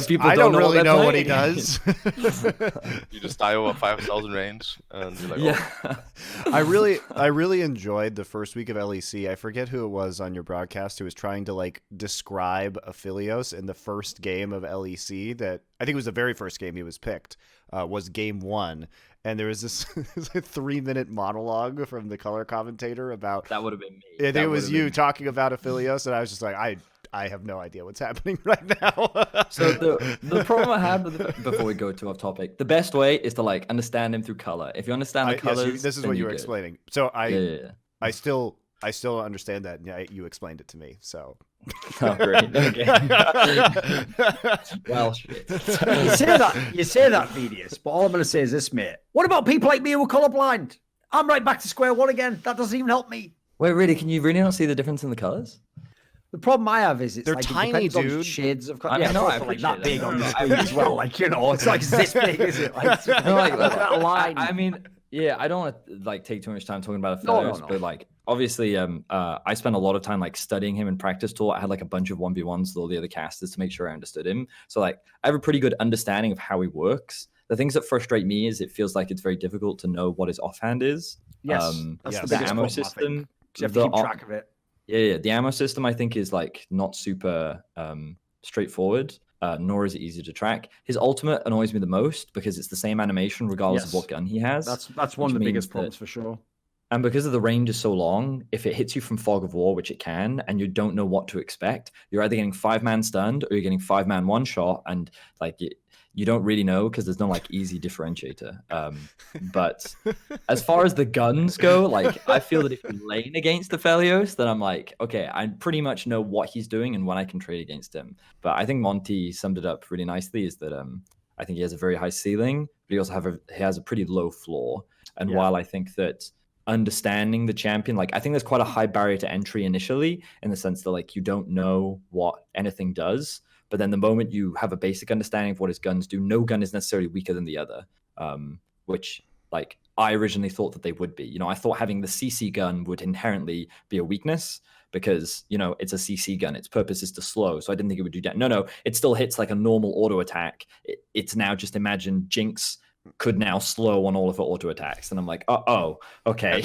People don't really know playing. what he does. You just die over 5,000 range, and you're like, Yeah. I really enjoyed the first week of LEC. I forget who it was on your broadcast who was trying to like describe Aphelios in the first game of LEC. That I think it was the very first game he was picked. Was game 1, and there was this 3-minute monologue from the color commentator about That would have been me. I think it was you talking about Aphelios, and I was just like, I have no idea what's happening right now. So the problem I had with before we go to off topic, the best way is to like understand him through color. If you understand the colors, yes, this is what you were explaining. So Yeah. I still understand that. Yeah, you explained it to me. So. Oh, great. Okay. Well, shit. You say that, Vedius, but all I'm going to say is this, mate. What about people like me who are colorblind? I'm right back to square one again. That doesn't even help me. Wait, really? Can you really not see the difference in the colors? The problem I have is it's They're like tiny, it depends on dude. shades of I color. know, I like appreciate that it. big on the screen as well. Like, you know, it's like this big, is it? Like, No, like that line. I mean, yeah, I don't want to like take too much time talking about No, Aphelios, no. but like obviously, I spent a lot of time like studying him in practice tour. I had like a bunch of 1v1s with all the other casters to make sure I understood him. So like I have a pretty good understanding of how he works. The things that frustrate me is it feels like it's very difficult to know what his offhand is. Yes, yes. that's the The biggest ammo problem, I system. think, 'cause you have to keep track of it. Yeah, the ammo system I think is like not super straightforward, nor is it easy to track. His ultimate annoys me the most because it's the same animation regardless of Yes. what gun he has. That's one which of the means biggest that- problems for sure. And because of the range is so long, if it hits you from Fog of War, which it can, and you don't know what to expect, you're either getting 5-man stunned or you're getting 5-man one shot, and like you don't really know because there's no like easy differentiator. But as far as the guns go, like I feel that if you lane against Aphelios, then I'm like, okay, I pretty much know what he's doing and when I can trade against him. But I think Monty summed it up really nicely. Is that I think he has a very high ceiling, but he also has a pretty low floor. And Yeah. while I think that understanding the champion, like I think there's quite a high barrier to entry initially, in the sense that like you don't know what anything does. But then the moment you have a basic understanding of what his guns do, no gun is necessarily weaker than the other, which like I originally thought that they would be. You know, I thought having the CC gun would inherently be a weakness because, you know, it's a CC gun. Its purpose is to slow. So I didn't think it would do that. No, it still hits like a normal auto attack. It's now just imagine Jinx could now slow on all of her auto attacks. And I'm like, oh, okay.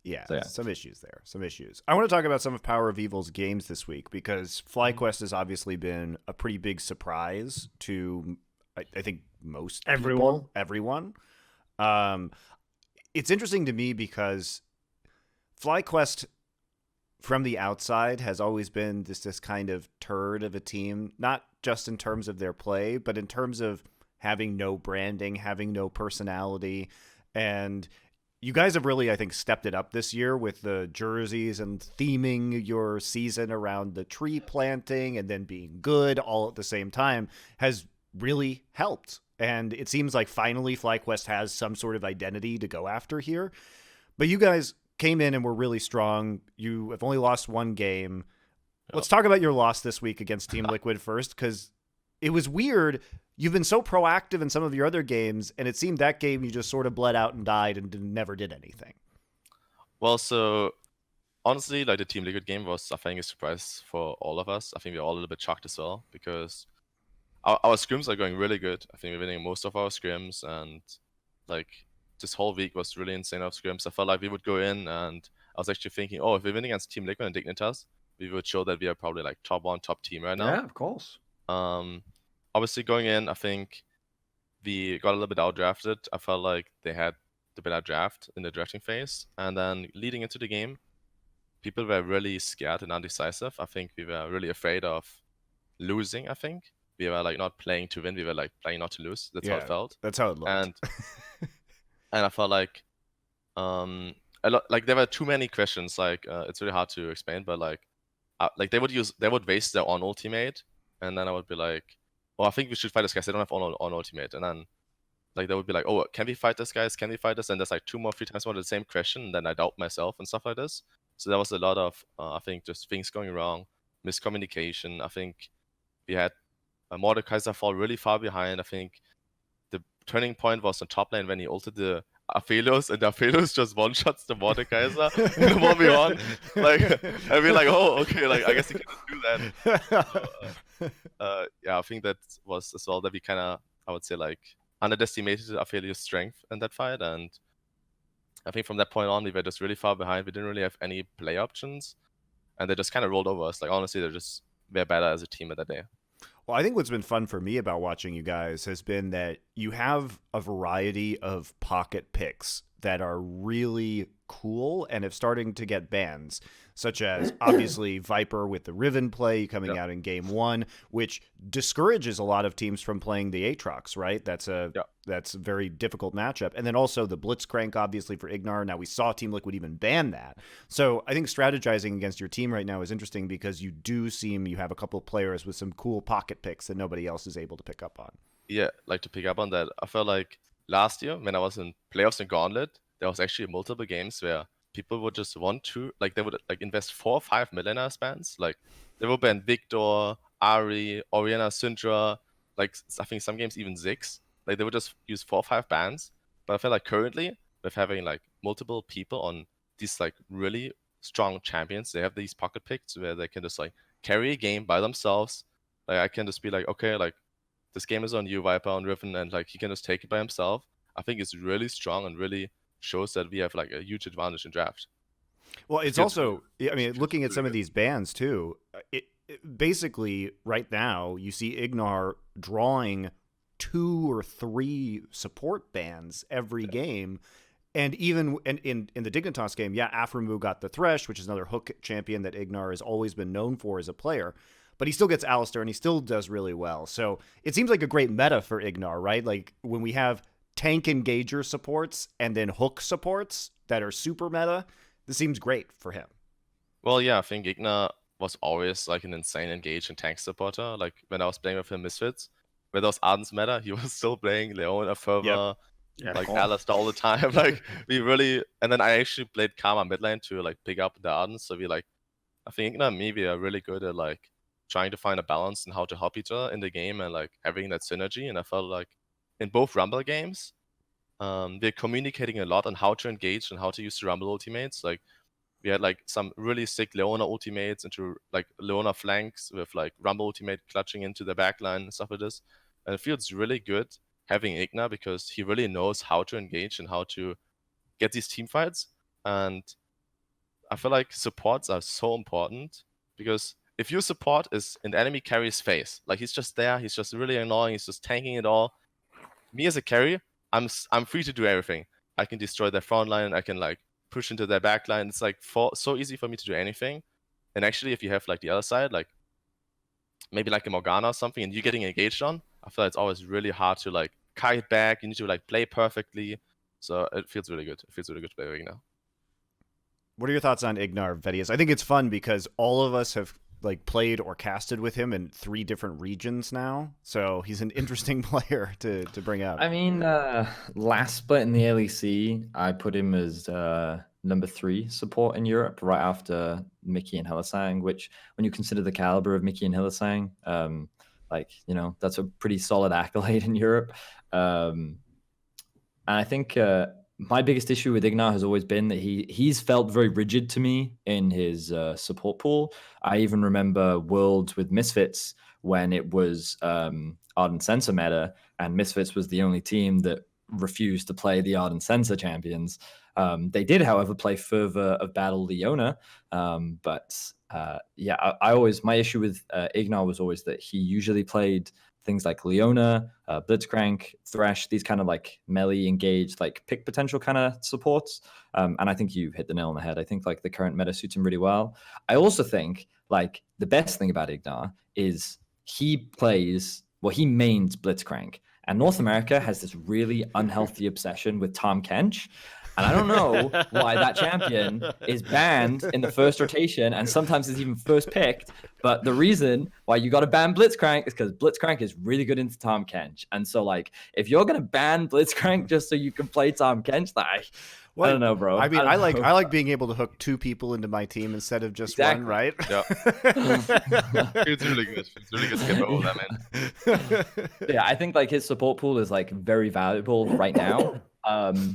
Yeah, So, yeah. some issues there. Some issues. I want to talk about some of PowerOfEvil's games this week because FlyQuest has obviously been a pretty big surprise to, I think, most people, everyone. It's interesting to me because FlyQuest, from the outside, has always been this kind of turd of a team, not just in terms of their play, but in terms of having no branding, having no personality, and you guys have really, I think, stepped it up this year with the jerseys and theming your season around the tree planting and then being good all at the same time has really helped. And it seems like finally FlyQuest has some sort of identity to go after here. But you guys came in and were really strong. You have only lost one game. Yep. Let's talk about your loss this week against Team Liquid first, because it was weird. You've been so proactive in some of your other games, and it seemed that game you just sort of bled out and died and never did anything. Well, so honestly, like the Team Liquid game was, I think, a surprise for all of us. I think we're all a little bit shocked as well because our scrims are going really good. I think we're winning most of our scrims, and like this whole week was really insane of scrims. I felt like we would go in, and I was actually thinking, oh, if we win against Team Liquid and Dignitas, we would show that we are probably like top 1, top team right now. Yeah, of course. Obviously going in, I think we got a little bit outdrafted. I felt like they had the better draft in the drafting phase. And then leading into the game, people were really scared and undecisive. I think we were really afraid of losing, I think. We were like not playing to win, we were like playing not to lose. That's how it felt. That's how it looked. And I felt like there were too many questions. Like it's really hard to explain, but like they would waste their on ultimate, and then I would be like, oh, I think we should fight this guy. They don't have on ultimate, and then like they would be like, oh, can we fight this guys? Can we fight this? And there's like 2 more, 3 times more the same question, and then I doubt myself and stuff like this. So there was a lot of I think just things going wrong. miscommunication. I think we had Mordekaiser fall really far behind. I think the turning point was on top lane when he ulted the Aphelios, and the Aphelios just one-shots the Mordekaiser in the 1v1. Like, and we're like, oh, okay, like, I guess he can just do that. So, yeah, I think that was as well that we kind of, I would say, like, underestimated Aphelios' strength in that fight, and I think from that point on, we were just really far behind. We didn't really have any play options, and they just kind of rolled over us. Like, honestly, they're better as a team at that day. Well, I think what's been fun for me about watching you guys has been that you have a variety of pocket picks that are really cool and have starting to get bans, such as obviously Viper with the Riven play coming out in game 1, which discourages a lot of teams from playing the Aatrox, right? That's a very difficult matchup. And then also the Blitzcrank, obviously, for Ignar. Now, we saw Team Liquid even ban that. So I think strategizing against your team right now is interesting because you have a couple of players with some cool pocket picks that nobody else is able to pick up on. Yeah, like to pick up on that, I felt like last year when I was in playoffs in Gauntlet, there was actually multiple games where people would just want to, like, they would like invest 4 or 5 Midlaner spans. Like, they would ban Victor, Ari, Orianna, Syndra, like, I think some games even Ziggs. Like, they would just use 4 or 5 bans. But I feel like currently, with having, like, multiple people on these, like, really strong champions, they have these pocket picks where they can just, like, carry a game by themselves. Like, I can just be like, okay, like, this game is on you, Viper, on Riven, and, like, he can just take it by himself. I think it's really strong and really shows that we have like a huge advantage in draft. Well, it's also, I mean, looking at some of these bans too, it basically right now you see Ignar drawing 2 or 3 support bans every game. And even in the Dignitas game, Aframu got the Thresh, which is another hook champion that Ignar has always been known for as a player. But he still gets Alistar and he still does really well. So it seems like a great meta for Ignar, right? Like when we have tank engager supports and then hook supports that are super meta, this seems great for him. Well, yeah, I think Ignar was always like an insane engage and tank supporter. Like when I was playing with him Misfits, with those Ardens meta, he was still playing Leona, Fervor, Alistar all the time. Like we really, and then I actually played Karma mid lane to like pick up the Ardens. So I think Ignar and me, we are really good at like trying to find a balance and how to help each other in the game and like having that synergy. And I felt like in both Rumble games, they're communicating a lot on how to engage and how to use the Rumble ultimates. Like we had like some really sick Leona ultimates into like Leona flanks with like Rumble ultimate clutching into the backline and stuff like this. And it feels really good having Ignar because he really knows how to engage and how to get these team fights. And I feel like supports are so important because if your support is an enemy carry's face, like he's just there, he's just really annoying, he's just tanking it all. Me as a carry, I'm free to do everything. I can destroy their front line, I can like push into their back line. It's like so easy for me to do anything. And actually, if you have like the other side, like maybe like a Morgana or something, and you're getting engaged on, I feel like it's always really hard to like kite back. You need to like play perfectly. So it feels really good. It feels really good to play right now. What are your thoughts on Ignar, Vedius? I think it's fun because all of us have like played or casted with him in 3 different regions now, so he's an interesting player to bring up. I mean, last split in the LEC, I put him as number 3 support in Europe, right after Mickey and Hylissang, which when you consider the caliber of Mickey and Hylissang, like, you know, that's a pretty solid accolade in Europe. And I think my biggest issue with Ignar has always been that he's felt very rigid to me in his support pool. I even remember Worlds with Misfits when it was Ardent Sensor meta, and Misfits was the only team that refused to play the Ardent Sensor champions. They did, however, play Fervor of Battle Leona, but my issue with Ignar was always that he usually played things like Leona, Blitzcrank, Thresh, these kind of like melee engaged, like pick potential kind of supports. And I think you hit the nail on the head. I think like the current meta suits him really well. I also think like the best thing about Ignar is he mains Blitzcrank. And North America has this really unhealthy obsession with Tahm Kench. And I don't know why that champion is banned in the first rotation and sometimes is even first picked But the reason why you got to ban Blitzcrank is because Blitzcrank is really good into Tahm Kench. And so, like, if you're gonna ban Blitzcrank just so you can play Tahm Kench, like, I don't know, bro. I mean, I don't know. like being able to hook 2 people into my team instead of just one, right? Yeah. It's really good. It's really good to get over that, man. Yeah, I think like his support pool is like very valuable right now.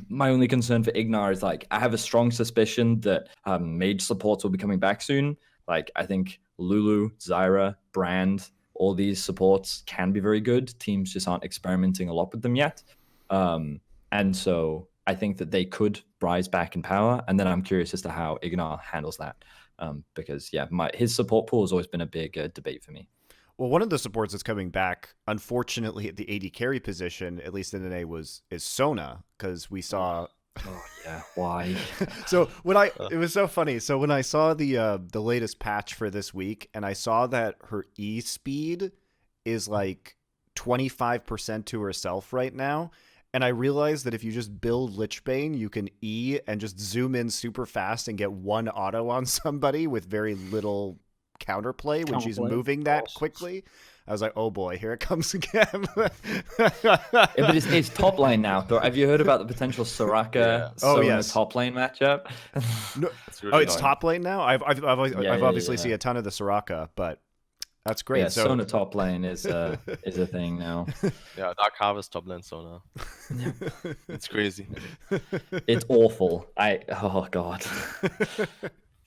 My only concern for Ignar is like I have a strong suspicion that mage supports will be coming back soon. Like I think Lulu, Zyra, Brand, all these supports can be very good. Teams just aren't experimenting a lot with them yet. And so I think that they could rise back in power. And then I'm curious as to how Ignar handles that. Because yeah, his support pool has always been a big debate for me. Well, one of the supports that's coming back, unfortunately, at the AD carry position, at least in NA, is Sona, because we saw. Oh yeah, why? So it was so funny. So when I saw the latest patch for this week, and I saw that her E speed is like 25% to herself right now. And I realized that if you just build Lichbane, you can E and just zoom in super fast and get 1 auto on somebody with very little counterplay when she's moving that quickly. I was like, oh boy, here it comes again. Yeah, but it's top lane now. Have you heard about the potential Soraka Sona top lane matchup? No, really it's top lane now? I've obviously seen a ton of the Soraka, but that's great. Yeah, so Sona top lane is a thing now. Yeah, Dark Harvest top lane Sona. It's crazy. It's awful. Oh god.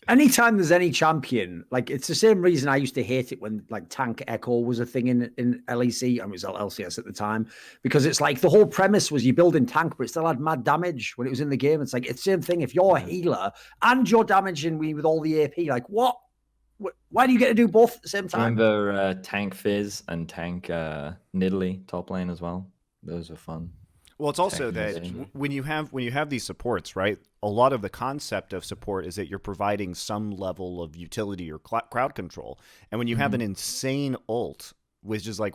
Anytime there's any champion, like it's the same reason I used to hate it when like Tank Echo was a thing in LEC. I mean, it was LCS at the time, because it's like the whole premise was you building tank, but it still had mad damage when it was in the game. It's like it's the same thing. If you're a healer and you're damaging me with all the AP, like what? Why do you get to do both at the same time? Remember Tank Fizz and Tank Nidalee top lane as well? Those were fun. Well, it's also that when you have these supports, right? A lot of the concept of support is that you're providing some level of utility or crowd control. And when you have an insane ult, which is like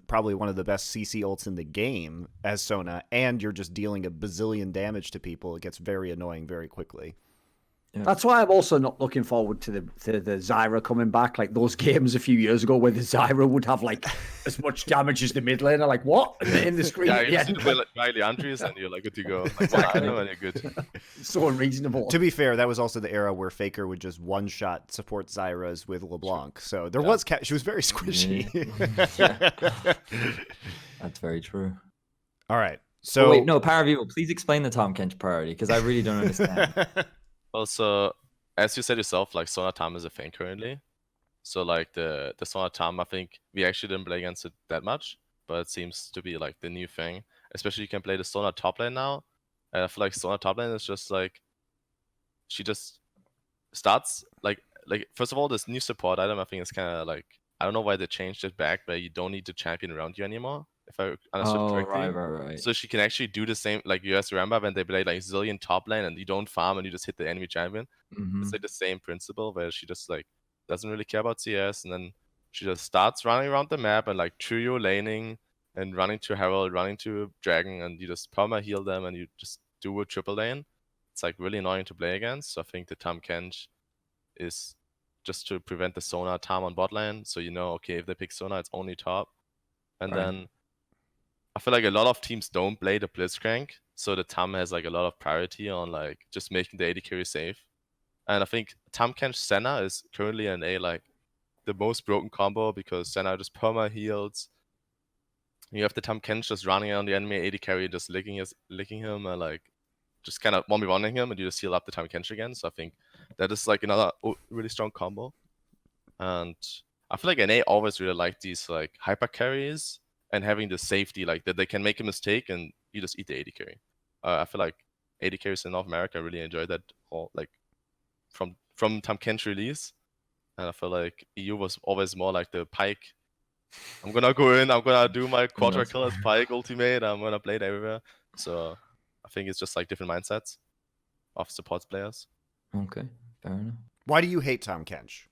probably one of the best CC ults in the game as Sona, and you're just dealing a bazillion damage to people, it gets very annoying very quickly. Yeah. That's why I'm also not looking forward to the Zyra coming back. Like those games a few years ago where the Zyra would have like as much damage as the mid laner. Like what in the screen? Yeah, you see the Riley Andrews and you're like good to go. Like, exactly. And you're good. So unreasonable. To be fair, that was also the era where Faker would just one-shot support Zyras with LeBlanc. So there was she was very squishy. That's very true. All right. So wait, no, PowerOfEvil, please explain the Tahm Kench priority because I really don't understand. Also, as you said yourself, like Sona Tahm is a thing currently. So like the Sona Tahm, I think we actually didn't play against it that much, but it seems to be like the new thing. Especially you can play the Sona top lane now. And I feel like Sona top lane is just like she just starts like first of all, this new support item I think is kinda like I don't know why they changed it back, but you don't need to champion around you anymore. If I understood correctly. Right. So she can actually do the same like US Ramba when they play like Zillion top lane and you don't farm and you just hit the enemy champion. It's like the same principle where she just like doesn't really care about CS and then she just starts running around the map and like trio laning and running to Herald, running to Dragon, and you just perma heal them and you just do a triple lane. It's like really annoying to play against. So I think the Tahm Kench is just to prevent the Sona Tahm on bot lane. So you know, okay, if they pick Sona, it's only top. And then I feel like a lot of teams don't play the Blitzcrank, so the Tahm has like a lot of priority on like just making the AD carry safe. And I think Tahm Kench Senna is currently in like the most broken combo because Senna just perma heals. You have the Tahm Kench just running on the enemy AD carry, just licking him, and like just kind of 1v1ing him, and you just heal up the Tahm Kench again. So I think that is like another really strong combo. And I feel like NA always really like these like hyper carries and having the safety like that they can make a mistake and you just eat the AD carry. I feel like AD carries in North America really enjoy that all like from Tahm Kench release. And I feel like EU was always more like the Pyke. I'm gonna go in, I'm gonna do my quadra kill as Pyke ultimate, I'm gonna play it everywhere. So I think it's just like different mindsets of support players. Okay, fair enough. Why do you hate Tahm Kench?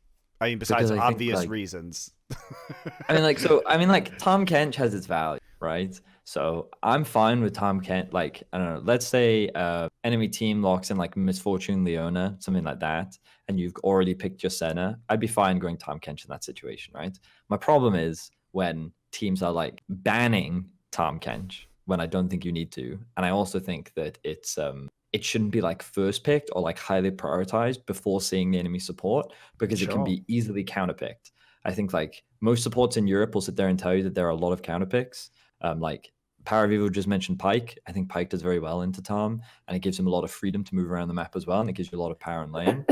I mean, besides obvious reasons. I mean, Tahm Kench has its value, right? So I'm fine with Tom Kent. Like, I don't know, let's say enemy team locks in like Misfortune Leona, something like that, and you've already picked your center. I'd be fine going Tom Kench in that situation, right? My problem is when teams are like banning Tom Kench when I don't think you need to. And I also think that it shouldn't be like first picked or like highly prioritized before seeing the enemy support, because it can be easily counterpicked. I think like most supports in Europe will sit there and tell you that there are a lot of counterpicks. Like PowerOfEvil just mentioned Pike. I think Pike does very well into Tom, and it gives him a lot of freedom to move around the map as well, and it gives you a lot of power in lane.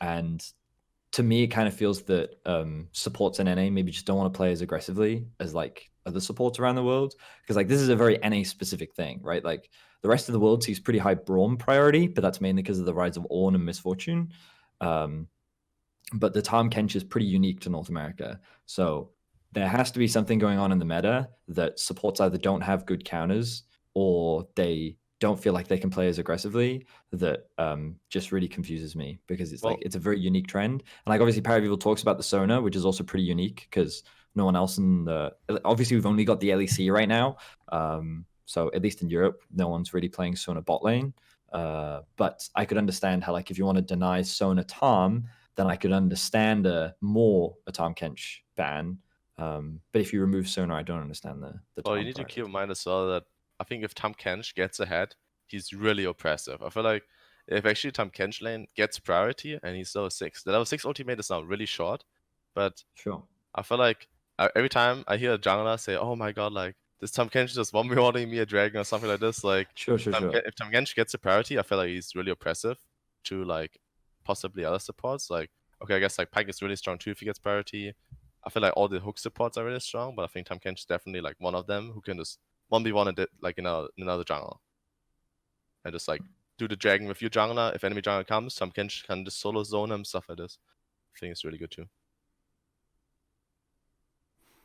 And to me, it kind of feels that supports in NA maybe just don't want to play as aggressively as like other supports around the world, because like this is a very NA specific thing, right? Like the rest of the world sees pretty high Braum priority, but that's mainly because of the rise of Ornn and Misfortune. But the Tom Kench is pretty unique to North America, so there has to be something going on in the meta that supports either don't have good counters or they don't feel like they can play as aggressively. That just really confuses me, because it's like it's a very unique trend. And like obviously PowerOfEvil talks about the Sona, which is also pretty unique because no one else in the obviously we've only got the LEC right now. So at least in Europe, no one's really playing Sona bot lane. But I could understand how like if you want to deny Sona Tom, then I could understand a Tom Kench ban. But if you remove Sona, I don't understand the Well, you need to keep in mind as well that I think if Tom Kench gets ahead, he's really oppressive. I feel like if actually Tom Kench lane gets priority and he's level 6, the level 6 ultimate is now really short, but sure. I feel like every time I hear a jungler say, oh my god, like this Tom Kench just one-v-1ing me a dragon or something like this, like sure. If Tom Kench gets a priority, I feel like he's really oppressive to like possibly other supports. Like, okay, I guess like Pike is really strong too if he gets priority. I feel like all the hook supports are really strong, but I think Tom Kench is definitely like one of them who can just 1v1 it like in another jungle. And just like do the dragon with your jungler. If enemy jungler comes, Tom Kench can just solo zone him, stuff like this. I think it's really good too.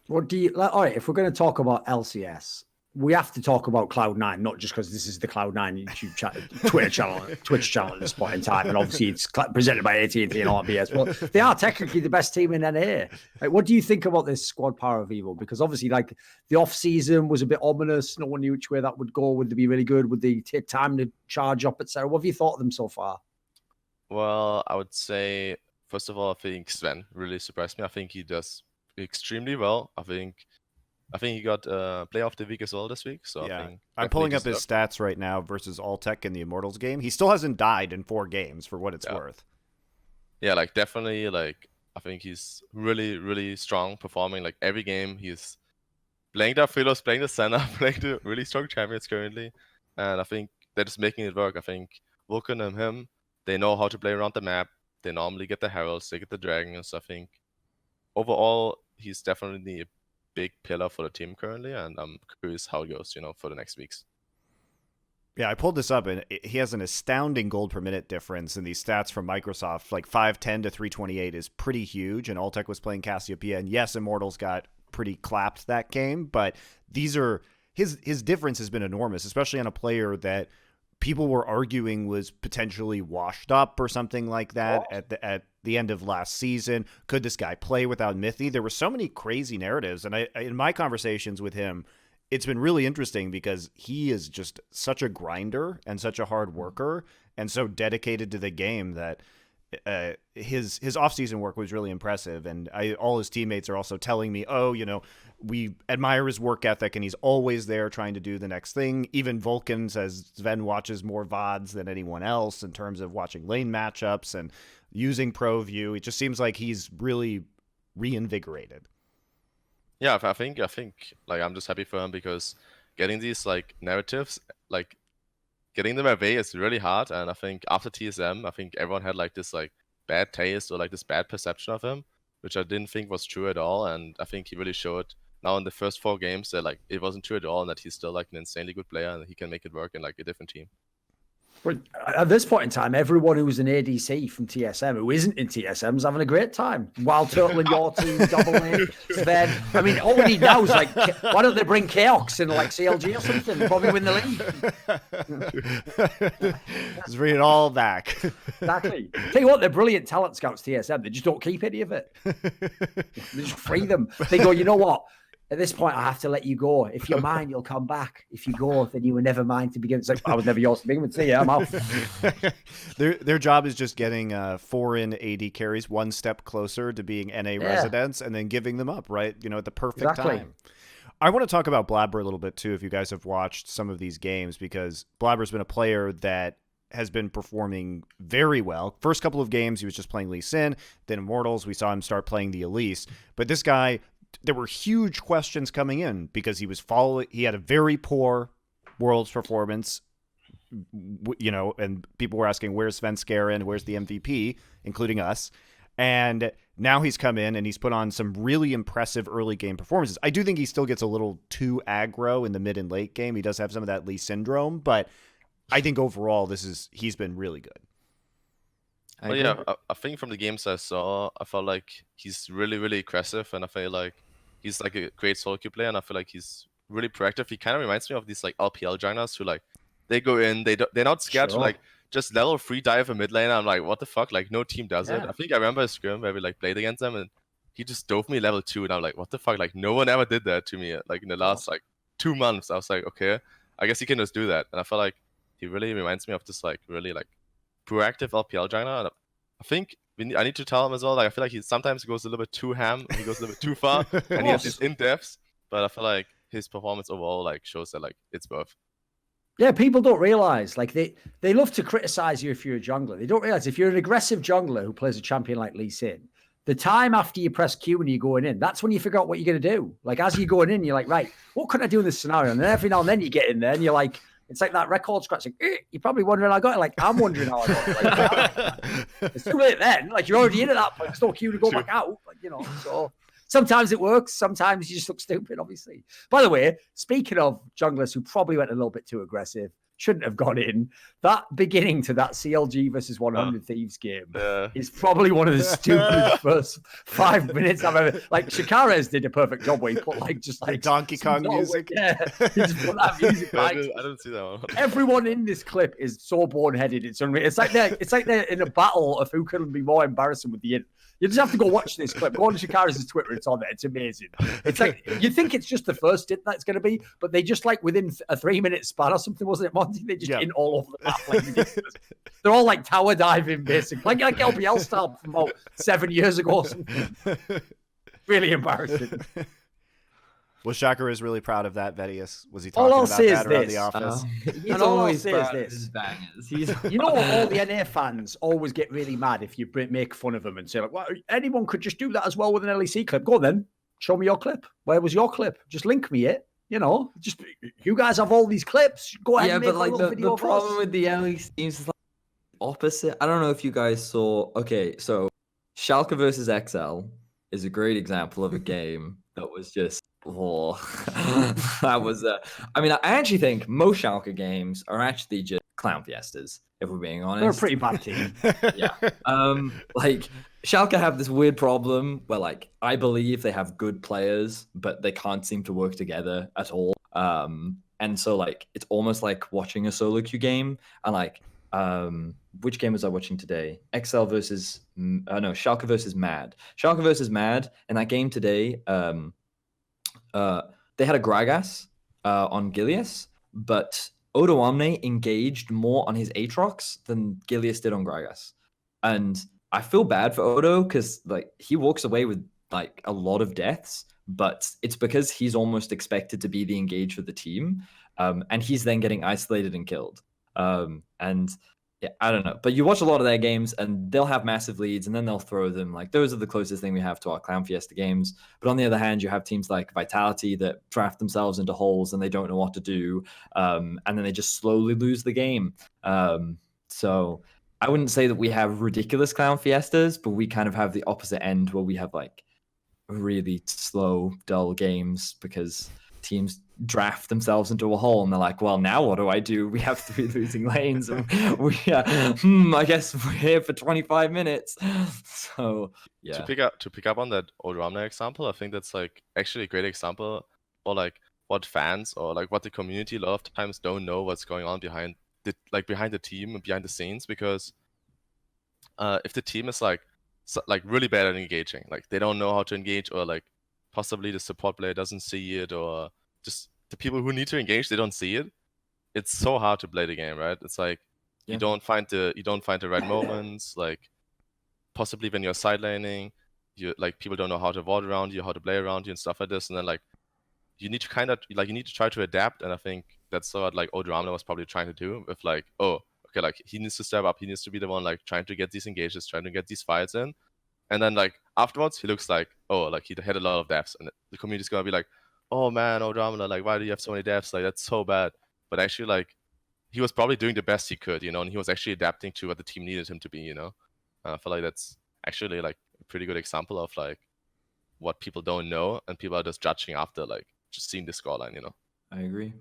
What do you like? All right, if we're going to talk about LCS, we have to talk about Cloud9, not just because this is the Cloud9 YouTube channel, Twitch channel at this point in time, and obviously it's presented by AT&T and RBS. But they are technically the best team in NA. Like, what do you think about this squad PowerOfEvil? Because obviously, like the off season was a bit ominous. No one knew which way that would go. Would they be really good? Would they take time to charge up, etc.? What have you thought of them so far? Well, I would say first of all, I think Sven really surprised me. I think he does extremely well. I think he got Player of the Week as well this week. So yeah, I think I'm pulling up his stats right now versus Alltech in the Immortals game. He still hasn't died in 4 games for what it's worth. Yeah, like definitely, like I think he's really, really strong performing. Like every game, he's playing the Aphelios, playing the Senna, playing the really strong champions currently, and I think they're just making it work. I think Vulcan and him, they know how to play around the map. They normally get the heralds, they get the dragons. I think overall, he's definitely a big pillar for the team currently, and I'm curious how it goes, for the next weeks. Yeah, I pulled this up, and he has an astounding gold per minute difference in these stats from Microsoft. Like 510 to 328 is pretty huge, and Alltech was playing Cassiopeia, and yes, Immortals got pretty clapped that game, but these are his difference has been enormous, especially on a player that people were arguing was potentially washed up or something like that at the end of last season. Could this guy play without Mithy? There were so many crazy narratives, and I in my conversations with him, it's been really interesting because he is just such a grinder and such a hard worker and so dedicated to the game that his off-season work was really impressive. And all his teammates are also telling me, we admire his work ethic, and he's always there trying to do the next thing. Even Vulcan says Sven watches more VODs than anyone else in terms of watching lane matchups and using Pro View. It just seems like he's really reinvigorated. Yeah, I think like I'm just happy for him because getting these like narratives, like getting them away is really hard. And I think after TSM, I think everyone had like this like bad taste or like this bad perception of him, which I didn't think was true at all. And I think he really showed now in the first 4 games that like it wasn't true at all, and that he's still like an insanely good player and he can make it work in like a different team. But at this point in time, everyone who's an ADC from TSM who isn't in TSM is having a great time. Wild Turtle in your team, Double Sven. I mean, all we need now is like, why don't they bring Chaos in like CLG or something? They'll probably win the league. Just bring it all back. Exactly. Tell you what, they're brilliant talent scouts, TSM. They just don't keep any of it. They just free them. They go, you know what? at this point, I have to let you go. If you're mine, you'll come back. If you go, then you were never mine to begin with. It's like, I was never yours to begin with. So yeah, I'm out. Their job is just getting foreign AD carries one step closer to being NA residents and then giving them up, right? At the perfect time. I want to talk about Blabber a little bit too, if you guys have watched some of these games, because Blabber's been a player that has been performing very well. First couple of games, he was just playing Lee Sin. Then Immortals, we saw him start playing the Elise. But this guy, there were huge questions coming in because he had a very poor Worlds performance, and people were asking, where's Sven Skaren? Where's the MVP, including us? And now he's come in and he's put on some really impressive early game performances. I do think he still gets a little too aggro in the mid and late game. He does have some of that Lee syndrome, but I think overall he's been really good. I think from the games I saw, I felt like he's really, really aggressive, and I feel like he's like a great solo queue player, and I feel like he's really proactive. He kind of reminds me of these like LPL junglers who like they go in, they're not scared to like just level 3 dive a mid laner. I'm like, what the fuck? Like no team does it. I think I remember a scrim where we like played against them, and he just dove me level 2, and I'm like, what the fuck? Like no one ever did that to me. Like in the last like 2 months, I was like, okay, I guess he can just do that, and I feel like he really reminds me of this like really like proactive LPL jungler. And I think I need to tell him as well. Like I feel like he sometimes goes a little bit too ham, and he goes a little bit too far, and he has these in depths. But I feel like his performance overall like shows that like it's worth. Yeah, people don't realize, like they love to criticize you if you're a jungler. They don't realize if you're an aggressive jungler who plays a champion like Lee Sin, the time after you press Q when you're going in, that's when you figure out what you're going to do. Like as you're going in, you're like, right, what can I do in this scenario? And then every now and then you get in there and you're like, it's like that record scratch. Like, you're probably wondering how I got it. Like, I'm wondering how I got it. Like, it's too late then. Like, you're already in at that point. There's no Q to go back out. Like, so sometimes it works. Sometimes you just look stupid, obviously. By the way, speaking of junglers who probably went a little bit too aggressive, shouldn't have gone in, that beginning to that CLG versus 100 Thieves game is probably one of the stupidest first 5 minutes I've ever. Like Shakares did a perfect job where he put like just like Donkey Kong music. Yeah, he just put that music. I didn't see that one. Everyone in this clip is so boneheaded. It's unreal. It's like they're in a battle of who can be more embarrassing with the in. You just have to go watch this clip. Go on to Shakaris' Twitter. It's on there. It's amazing. It's like, you think it's just the first hit that's going to be, but they just like within a 3-minute span or something, wasn't it, Monty? They just in all over the map. Like ridiculous. They're all like tower diving, basically. Like LPL style from about 7 years ago or something. Really embarrassing. Was Shaka is really proud of that, Vedius? Was he talking about that around the office? He's always proud of his bangers. You know what? All the NA fans always get really mad if you make fun of them and say, like, well, anyone could just do that as well with an LEC clip. Go on then. Show me your clip. Where was your clip? Just link me it. Just you guys have all these clips. Go ahead and make a little video. The problem with the LEC teams is like opposite. I don't know if you guys saw. Okay, so Schalke versus XL is a great example of a game that was just. That was I mean, I actually think most Schalke games are actually just clown fiestas, if we're being honest. They're a pretty bad team. Yeah. Like Schalke have this weird problem where like I believe they have good players, but they can't seem to work together at all. And so like it's almost like watching a solo queue game. And like which game was I watching today? Schalke versus Mad. Schalke versus Mad. In that game today, they had a Gragas on Gilius, but Odo Omne engaged more on his Aatrox than Gilius did on Gragas. And I feel bad for Odo because like he walks away with like a lot of deaths, but it's because he's almost expected to be the engage for the team. And he's then getting isolated and killed. And yeah, I don't know. But you watch a lot of their games and they'll have massive leads and then they'll throw them. Like those are the closest thing we have to our Clown Fiesta games. But on the other hand, you have teams like Vitality that draft themselves into holes and they don't know what to do. And then they just slowly lose the game. So I wouldn't say that we have ridiculous Clown Fiestas, but we kind of have the opposite end where we have like really slow, dull games because teams draft themselves into a hole and they're like, well, now what do I do? We have 3 losing lanes and I guess we're here for 25 minutes. So yeah. To pick up on that old Ramna example, I think that's like actually a great example for like what fans or like what the community a lot of times don't know what's going on behind the team and behind the scenes, because if the team is like really bad at engaging, like they don't know how to engage, or like possibly the support player doesn't see it, or just the people who need to engage, they don't see it. It's so hard to play the game, right? It's like Yeah. you don't find the right moments. Like possibly when you're side laning, you like people don't know how to ward around you, how to play around you, and stuff like this. And then like you need to you need to try to adapt. And I think that's what like Odramna was probably trying to do with like, oh, okay, like he needs to step up, he needs to be the one like trying to get these engages, trying to get these fights in. And then like afterwards, he looks like, oh, like he had a lot of deaths, and the community's gonna be like, oh man, Odramna, like why do you have so many deaths? Like that's so bad. But actually, like he was probably doing the best he could, and he was actually adapting to what the team needed him to be. I feel like that's actually like a pretty good example of like what people don't know, and people are just judging after like just seeing the scoreline. I agree.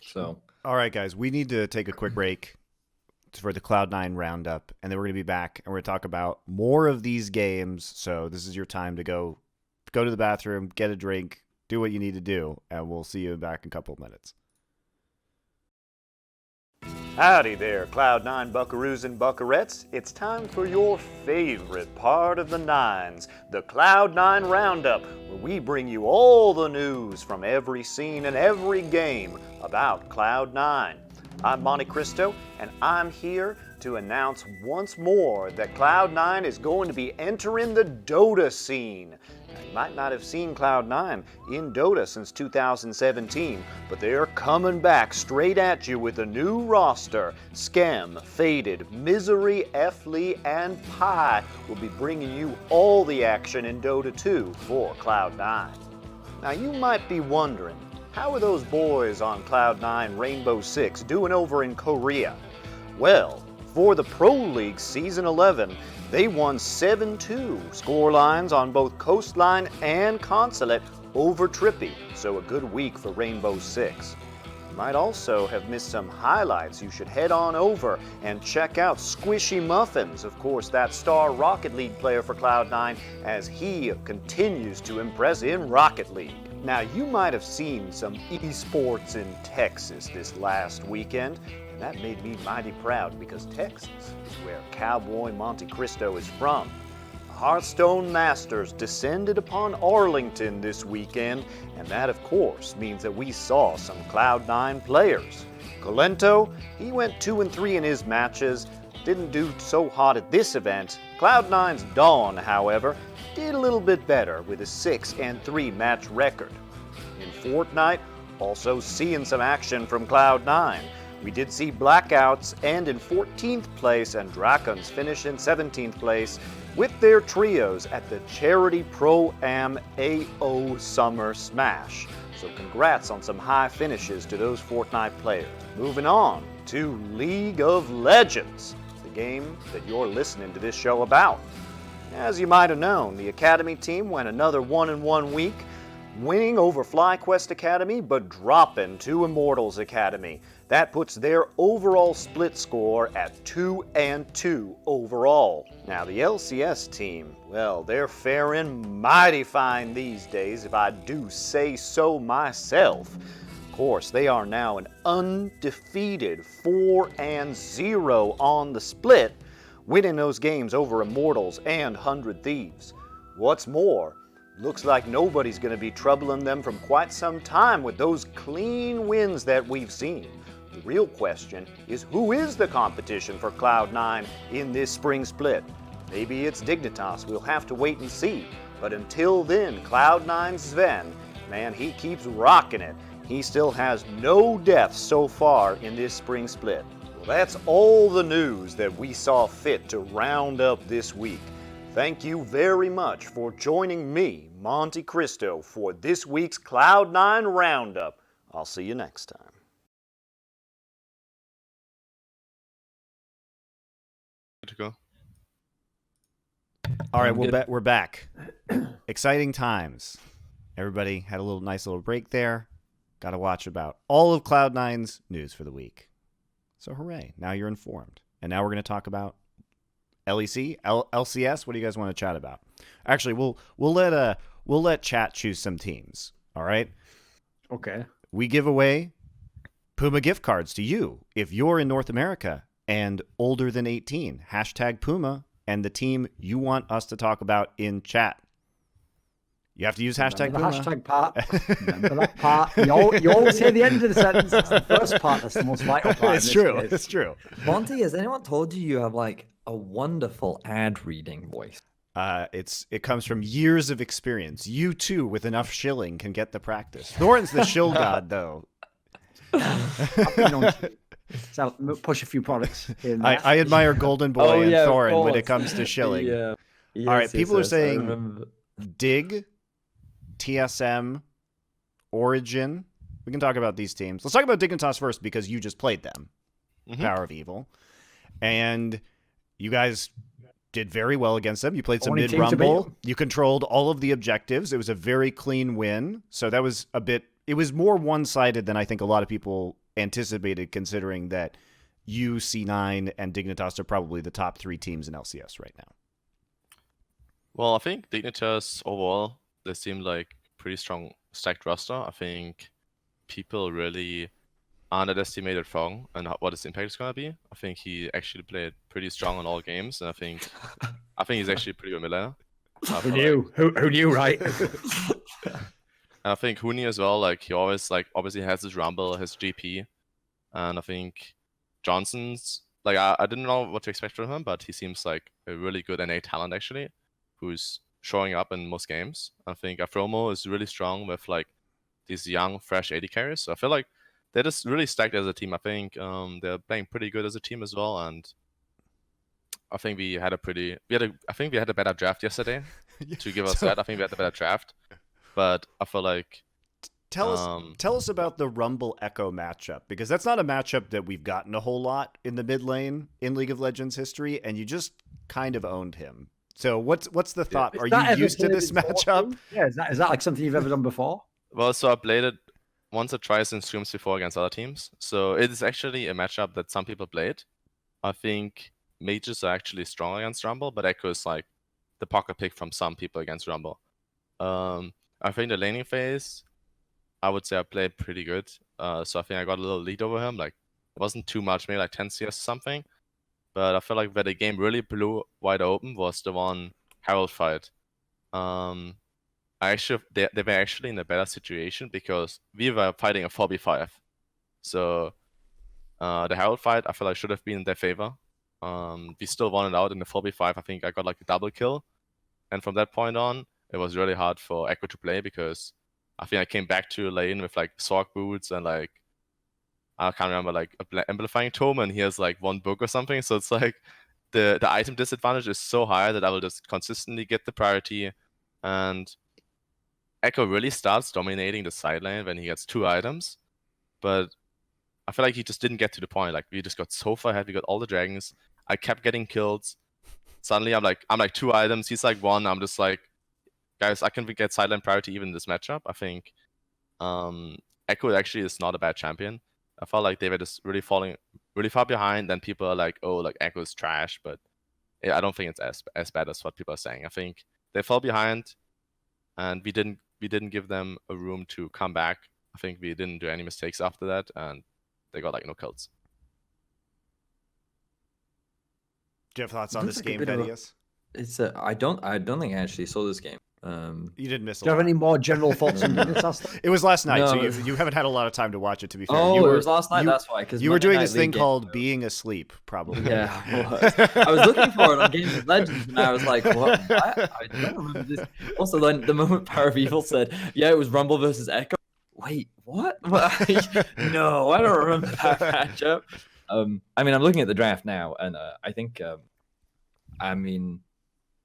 So, all right, guys, we need to take a quick break for the Cloud9 roundup, and then we're going to be back, and we're going to talk about more of these games. So this is your time to go to the bathroom, get a drink, do what you need to do, and we'll see you back in a couple of minutes. Howdy there, Cloud9 buckaroos and buckarettes. It's time for your favorite part of the Nines, the Cloud9 Roundup, where we bring you all the news from every scene and every game about Cloud9. I'm MonteCristo, and I'm here to announce once more that Cloud9 is going to be entering the Dota scene. Now, you might not have seen Cloud9 in Dota since 2017, but they're coming back straight at you with a new roster. Skem, Faded, Misery, Aphelios, and Pi will be bringing you all the action in Dota 2 for Cloud9. Now, you might be wondering, how are those boys on Cloud9 Rainbow Six doing over in Korea? Well, for the Pro League Season 11, they won 7-2 scorelines on both Coastline and Consulate over Trippy, so a good week for Rainbow Six. You might also have missed some highlights. You should head on over and check out Squishy Muffins, of course, that star Rocket League player for Cloud9, as he continues to impress in Rocket League. Now, you might have seen some esports in Texas this last weekend, and that made me mighty proud because Texas is where Cowboy MonteCristo is from. The Hearthstone Masters descended upon Arlington this weekend, and that, of course, means that we saw some Cloud9 players. Colento, he went 2-3 in his matches, didn't do so hot at this event. Cloud9's Dawn, however, did a little bit better with a 6-3 match record. In Fortnite, also seeing some action from Cloud9. We did see Blackouts end in 14th place and Drakons finish in 17th place with their trios at the Charity Pro-Am AO Summer Smash. So congrats on some high finishes to those Fortnite players. Moving on to League of Legends, the game that you're listening to this show about. As you might have known, the Academy team went another 1-1 week, winning over FlyQuest Academy, but dropping to Immortals Academy. That puts their overall split score at 2-2 overall. Now the LCS team, well, they're faring mighty fine these days, if I do say so myself. Of course, they are now an undefeated 4-0 on the split, winning those games over Immortals and 100 Thieves. What's more, looks like nobody's going to be troubling them from quite some time with those clean wins that we've seen. The real question is, who is the competition for Cloud9 in this spring split? Maybe it's Dignitas, we'll have to wait and see. But until then, Cloud9's Sven, man, he keeps rocking it. He still has no deaths so far in this spring split. Well, that's all the news that we saw fit to round up this week. Thank you very much for joining me, MonteCristo, for this week's Cloud9 Roundup. I'll see you next time. Good to go. All right, Good. we're back. Exciting times. Everybody had a nice little break there. Got to watch about all of Cloud9's news for the week. So hooray, now you're informed. And now we're going to talk about LEC, LCS. What do you guys want to chat about? Actually, we'll let chat choose some teams. All right? Okay. We give away Puma gift cards to you if you're in North America and older than 18. Hashtag Puma and the team you want us to talk about in chat. You have to use hashtag Remember Puma. the hashtag part. Remember that part. You always hear the end of the sentence. It's the first part that's the most vital part. It's true. It's true. Monty, has anyone told you have like a wonderful ad reading voice? It comes from years of experience. You too, with enough shilling, can get the practice. Thorin's the shill god, though. So push a few products in. I admire Golden Boy and of Thorin when course. it comes to shilling. Yeah. All right, people are I saying remember. Dig, TSM, Origin. We can talk about these teams. Let's talk about Dignitas first because you just played them. Power of Evil. And you guys did very well against them. You played some Only team to beat mid-rumble. them. You controlled all of the objectives. It was a very clean win. So that was it was more one-sided than I think a lot of people anticipated, considering that you, C9, and Dignitas are probably the top 3 teams in LCS right now. Well, I think Dignitas overall, they seem like pretty strong stacked roster. I think people really underestimated Fong and what his impact is going to be. I think he actually played pretty strong in all games, and I think he's actually a pretty good midlaner. Who knew? Who knew, right? And I think Huni as well, like he always obviously has his Rumble, his GP, and I think Johnson's like I didn't know what to expect from him, but he seems like a really good NA talent actually, who's showing up in most games. I think Afromo is really strong with like these young, fresh AD carries. So I feel like they're just really stacked as a team. I think they're playing pretty good as a team as well, and I think we had a better draft yesterday. To give us that, I think we had the better draft. But I feel like tell us about the Rumble Echo matchup, because that's not a matchup that we've gotten a whole lot in the mid lane in League of Legends history, and you just kind of owned him. So what's the thought? Is Are that you ever used to played this before, matchup? Tim? Yeah, is that like something you've ever done before? Well, so I played it once or twice in scrims before against other teams. So it is actually a matchup that some people played. I think mages are actually strong against Rumble, but Echo is like the pocket pick from some people against Rumble. I think the laning phase, I would say I played pretty good. So I think I got a little lead over him. Like it wasn't too much, maybe like 10 CS or something. But I feel like where the game really blew wide open was the one Herald fight. They were actually in a better situation because we were fighting a 4v5. So the Herald fight, I feel like should have been in their favor. We still won it out in the 4v5. I think I got like a double kill. And from that point on, it was really hard for Echo to play because I think I came back to lane with like Sorg boots and like, I can't remember, like amplifying tome, and he has like 1 book or something. So it's like the item disadvantage is so high that I will just consistently get the priority. And Echo really starts dominating the side lane when he gets 2 items. But I feel like he just didn't get to the point. Like we just got so far ahead. We got all the dragons. I kept getting killed. Suddenly I'm like 2 items. He's like 1. I'm just like, guys, I can get side lane priority even in this matchup. I think Echo actually is not a bad champion. I felt like they were just really falling really far behind. Then people are like, oh, like Echo is trash. But yeah, I don't think it's as bad as what people are saying. I think they fell behind, and we didn't give them a room to come back. I think we didn't do any mistakes after that, and they got like no kills. Do you have thoughts on Looks this like a game, bit of a- Vedius? It's I don't think I actually saw this game. You didn't miss a Do you have lot. any more general thoughts on Dignitas? It was last night, so No. you haven't had a lot of time to watch it, to be fair. Oh, you it were, was last night. you- That's why. Because You were doing this thing called being asleep, probably. Yeah, I was looking for it on Games of Legends, and I was like, "What? I don't remember this." Also, then the moment Power of Evil said, "Yeah, it was Rumble versus Echo." Wait, what? No, I don't remember that matchup. I mean, I'm looking at the draft now, and I think,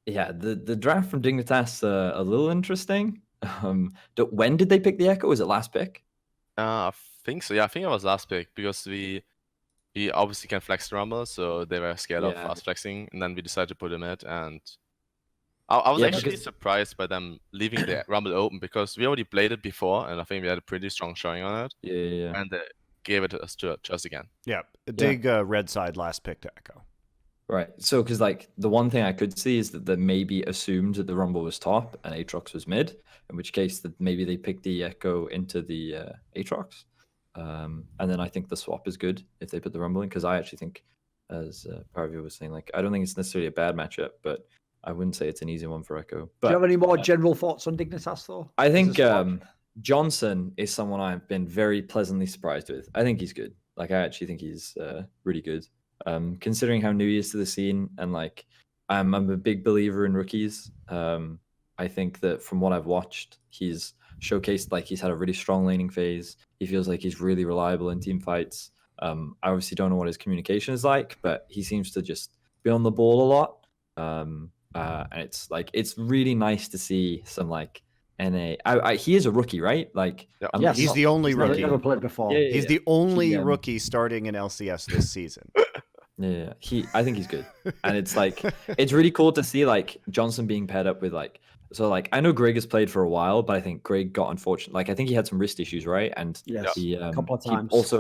yeah, the draft from Dignitas a little interesting. When did they pick the Echo? Was it last pick? I think so. Yeah, I think it was last pick because we obviously can flex the Rumble, so they were scared of Yeah. us flexing, and then we decided to put him in. And I was Yeah, actually because- surprised by them leaving the Rumble open because we already played it before, and I think we had a pretty strong showing on it, Yeah. and they gave it to us again. Yeah, dig red side last pick to Echo. Right. So, because like the one thing I could see is that they maybe assumed that the Rumble was top and Aatrox was mid, in which case that maybe they picked the Echo into the Aatrox. And then I think the swap is good if they put the Rumble in, because I actually think, as Parvio was saying, like I don't think it's necessarily a bad matchup, but I wouldn't say it's an easy one for Echo. Do But you have any more general thoughts on Dignitas, though? I as a think squad? Johnson is someone I've been very pleasantly surprised with. I think he's good. Like, I actually think he's really good. Considering how new he is to the scene, and like, I'm a big believer in rookies. I think that from what I've watched, he's showcased like he's had a really strong laning phase. He feels like he's really reliable in team fights. I obviously don't know what his communication is like, but he seems to just be on the ball a lot. And it's really nice to see some like NA. He is a rookie, right? Like, Yeah. Yes. He's the only He's never rookie. played before. Yeah. He's the only He, rookie starting in LCS this season. Yeah, I think he's good, and it's like it's really cool to see like Johnson being paired up with like I know Greg has played for a while, but I think Greg got unfortunate. Like I think he had some wrist issues, right? And Yes, he a couple of times.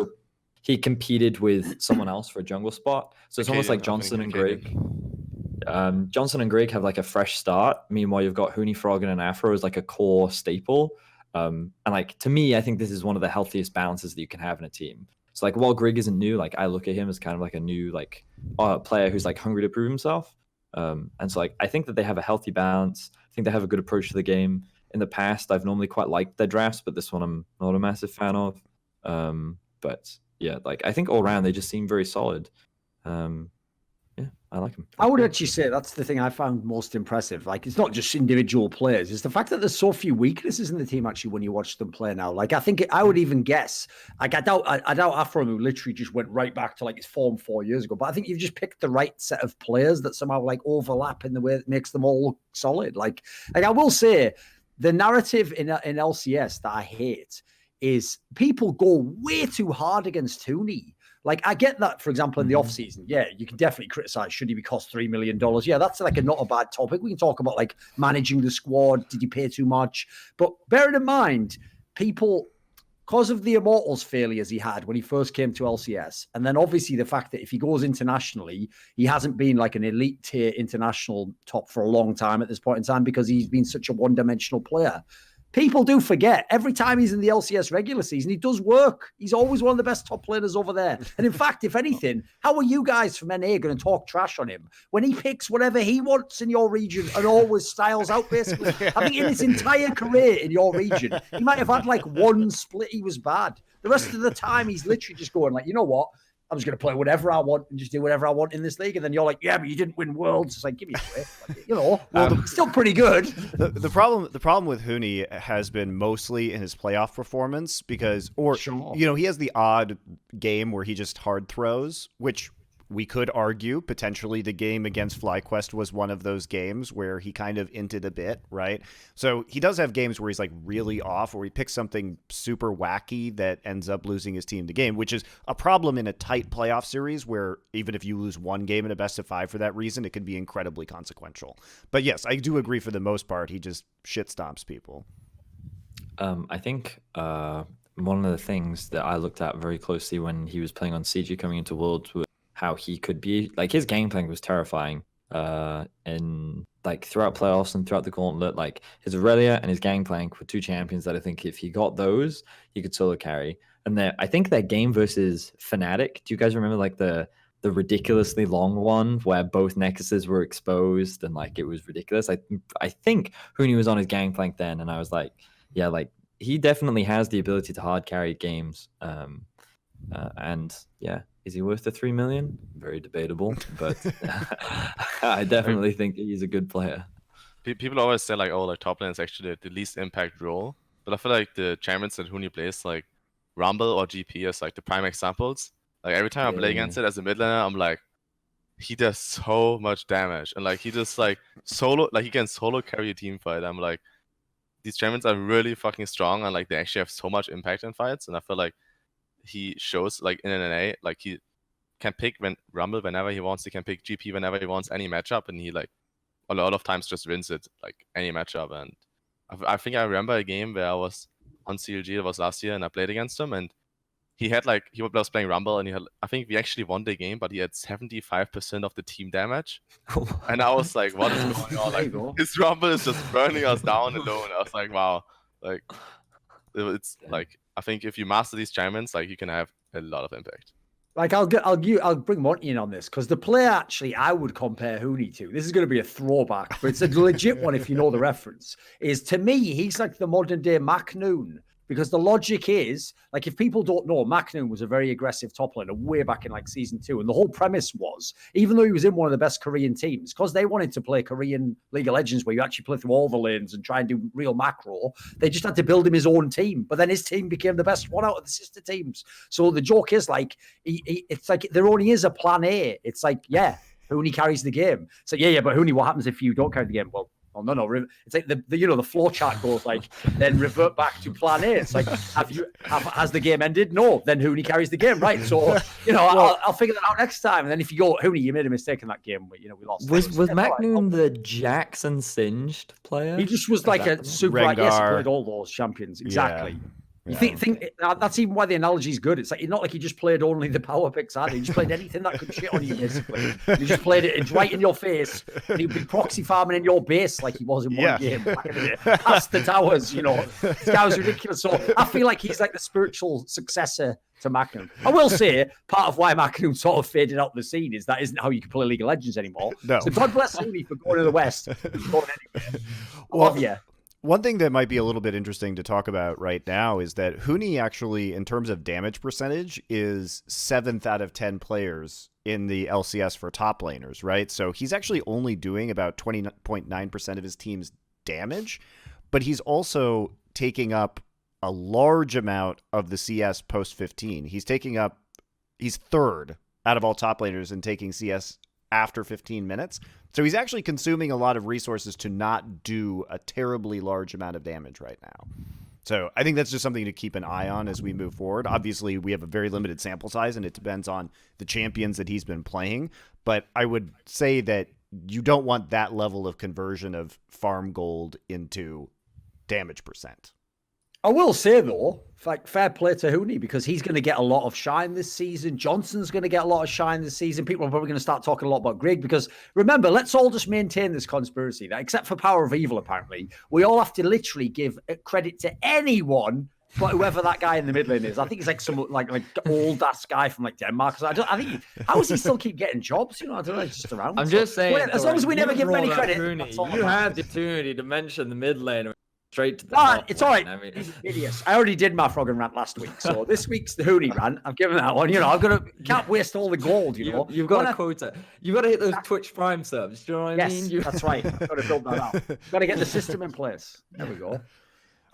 He competed with someone else for a jungle spot, so it's almost like Kaden, I Johnson think and Kaden. Greg. Johnson and Greg have like a fresh start. Meanwhile, you've got Hooney Frog and an Afro as like a core staple. And like to me, I think this is one of the healthiest balances that you can have in a team. So like while Greg isn't new, like I look at him as kind of like a new like player who's like hungry to prove himself. And so like I think that they have a healthy balance. I think they have a good approach to the game. In the past, I've normally quite liked their drafts, but this one I'm not a massive fan of. But yeah, like I think all around they just seem very solid. Yeah, I like them. I would actually say that's the thing I found most impressive. Like, it's not just individual players; it's the fact that there's so few weaknesses in the team. Actually, when you watch them play now, like I think I would even guess. Like, I doubt Afro, who literally just went right back to like his form 4 years ago. But I think you've just picked the right set of players that somehow like overlap in the way that makes them all look solid. Like I will say, the narrative in LCS that I hate is people go way too hard against Tooney. Like, I get that, for example, in the offseason, yeah, you can definitely criticize, should he be cost $3 million? Yeah, that's like not a bad topic. We can talk about like managing the squad. Did you pay too much? But bearing in mind, people, because of the Immortals failures he had when he first came to LCS, and then obviously the fact that if he goes internationally, he hasn't been like an elite tier international top for a long time at this point in time because he's been such a one-dimensional player. People do forget every time he's in the LCS regular season, he does work. He's always one of the best top planers over there. And in fact, if anything, how are you guys from NA going to talk trash on him when he picks whatever he wants in your region and always styles out, basically? I think in his entire career in your region, he might have had like one split he was bad. The rest of the time, he's literally just going like, you know what? I'm just going to play whatever I want and just do whatever I want in this league. And then you're like, yeah, but you didn't win Worlds. It's like, give me a break. Like, you know, still pretty good. The problem with Hooney has been mostly in his playoff performance because, you know, he has the odd game where he just hard throws, which we could argue potentially the game against FlyQuest was one of those games where he kind of inted a bit, right? So he does have games where he's like really off, or he picks something super wacky that ends up losing his team the game, which is a problem in a tight playoff series where even if you lose one game in a best of 5 for that reason, it could be incredibly consequential. But yes, I do agree for the most part, he just shit stomps people. I think one of the things that I looked at very closely when he was playing on CG coming into Worlds was how he could be like his game plan was terrifying and like throughout playoffs and throughout the gauntlet, like his Aurelia and his Gangplank were 2 champions that I think if he got those he could solo carry. And I think that game versus Fnatic, do you guys remember like the ridiculously long one where both Nexuses were exposed and like it was ridiculous? I think Hooney was on his Gangplank then, and I was like, yeah, like he definitely has the ability to hard carry games. And yeah, is he worth the 3 million? Very debatable, but I definitely think he's a good player. People always say like, oh, like top lane is actually the least impact role, but I feel like the champions that Hooney plays, like Rumble or GP, is like the prime examples. Like every time I play against it as a mid laner, I'm like, he does so much damage, and like he just like solo, like he can solo carry a team fight. I'm like, these champions are really fucking strong, and like they actually have so much impact in fights, and I feel like he shows like in NA, like he can pick Rumble whenever he wants, he can pick GP whenever he wants, any matchup, and he like a lot of times just wins it like any matchup. And I think I remember a game where I was on CLG, it was last year, and I played against him, and he had like he was playing Rumble, and he had, I think we actually won the game, but he had 75% of the team damage. And I was like, what is going on? Like his Rumble is just burning us down alone. I was like, wow, like it's like I think if you master these champions, like you can have a lot of impact. Like I'll bring Monty in on this because the player actually I would compare Hooney to. This is going to be a throwback, but it's a legit one if you know the reference. Is to me he's like the modern day Mac Noon. Because the logic is, like, if people don't know, Macnoon was a very aggressive top laner way back in, like, Season 2. And the whole premise was, even though he was in one of the best Korean teams, because they wanted to play Korean League of Legends where you actually play through all the lanes and try and do real macro, they just had to build him his own team. But then his team became the best one out of the sister teams. So the joke is, like, it's like there only is a plan A. It's like, yeah, Hooney carries the game. So, yeah, but Hooney, what happens if you don't carry the game? Well, oh, no. It's like the flow chart goes like, then revert back to plan A. It's like, has the game ended? No. Then Hooney carries the game, right? So, I'll figure that out next time. And then if you go, Hooney, you made a mistake in that game, we lost. Was Macnoon the Jackson Singed player? He just was like a super, I guess he played all those champions. Exactly. Yeah. You think that's even why the analogy is good. It's like not like he just played only the power picks, had he? Just played anything that could shit on you, basically. You just played it right in your face, and he'd be proxy farming in your base like he was in one game. Past the towers, This guy was ridiculous. So I feel like he's like the spiritual successor to Macnoon. I will say, part of why Macnoon sort of faded out the scene is that isn't how you can play League of Legends anymore. No. So God bless Hooney for going to the West. Going anywhere. Love you. One thing that might be a little bit interesting to talk about right now is that Hooney actually, in terms of damage percentage, is 7th out of 10 players in the LCS for top laners, right? So he's actually only doing about 20.9% of his team's damage, but he's also taking up a large amount of the CS post 15. He's 3rd out of all top laners in taking CS after 15 minutes. So he's actually consuming a lot of resources to not do a terribly large amount of damage right now. So I think that's just something to keep an eye on as we move forward. Obviously, we have a very limited sample size, and it depends on the champions that he's been playing. But I would say that you don't want that level of conversion of farm gold into damage percent. I will say, though, like, fair play to Hooney because he's going to get a lot of shine this season. Johnson's going to get a lot of shine this season. People are probably going to start talking a lot about Greg because, remember, let's all just maintain this conspiracy that, except for PowerOfEvil, apparently, we all have to literally give credit to anyone but whoever that guy in the mid lane is. I think he's like some like old-ass guy from like Denmark. So how does he still keep getting jobs? I don't know, he's just around. I'm just saying. As long as we never give him any credit. You had the opportunity to mention the mid lane. Straight to the it's all right. I mean, Vedius. I already did my Froggen rant last week, so this week's the Hooney rant. I've given that one. Can't waste all the gold. You've got a quota. You've got to hit those Twitch Prime subs. Do you know what I mean? That's right. I've got to build that out. Got to get the system in place. There we go.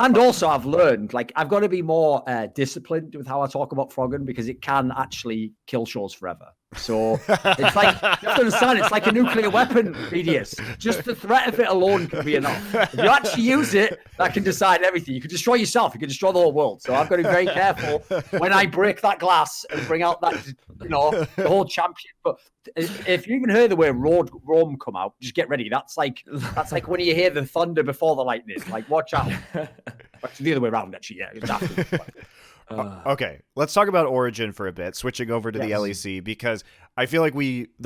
And also, I've learned, like, I've got to be more disciplined with how I talk about Froggen because it can actually kill shows forever. So it's like, you have to understand, it's like a nuclear weapon, Vedius. Just the threat of it alone can be enough. If you actually use it, that can decide everything. You can destroy yourself. You can destroy the whole world. So I've got to be very careful when I break that glass and bring out that, the whole champion. But if you even hear the way Rome come out, just get ready. That's like when you hear the thunder before the lightning. Like, watch out. Actually, the other way around, actually. Yeah, exactly. Okay, let's talk about Origin for a bit, switching over to the LEC, because I feel like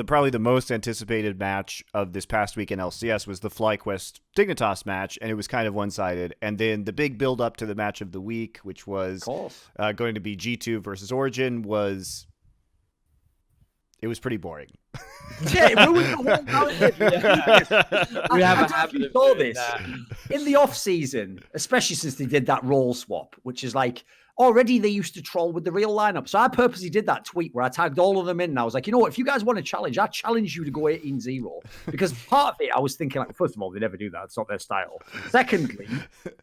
probably the most anticipated match of this past week in LCS was the FlyQuest Dignitas match, and it was kind of one-sided. And then the big build-up to the match of the week, which was going to be G2 versus Origin, was pretty boring. Yeah, it ruined the whole narrative. We have a habit of doing that. In the off-season, especially since they did that role swap, which is like, already they used to troll with the real lineup. So I purposely did that tweet where I tagged all of them in. And I was like, if you guys want to challenge, I challenge you to go 18-0. Because part of it, I was thinking, like, first of all, they never do that. It's not their style. Secondly,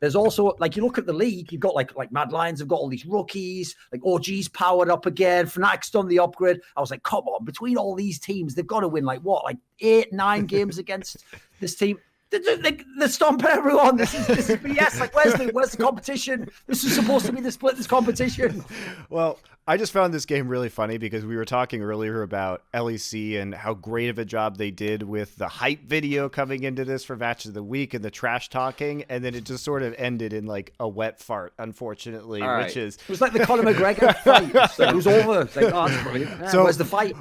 there's also, like, you look at the league, you've got, like Mad Lions have got all these rookies, like OG's powered up again, Fnatic's done the upgrade. I was like, come on, between all these teams, they've got to win, like, 8-9 games against this team. They're stomping everyone. This is BS. Like, where's the competition? This is supposed to be the split. This competition. Well, I just found this game really funny because we were talking earlier about LEC and how great of a job they did with the hype video coming into this for Match of the Week and the trash talking, and then it just sort of ended in like a wet fart, unfortunately, which is it was like the Conor McGregor fight. It was over. It's like, that's brilliant. Yeah, so where's the fight?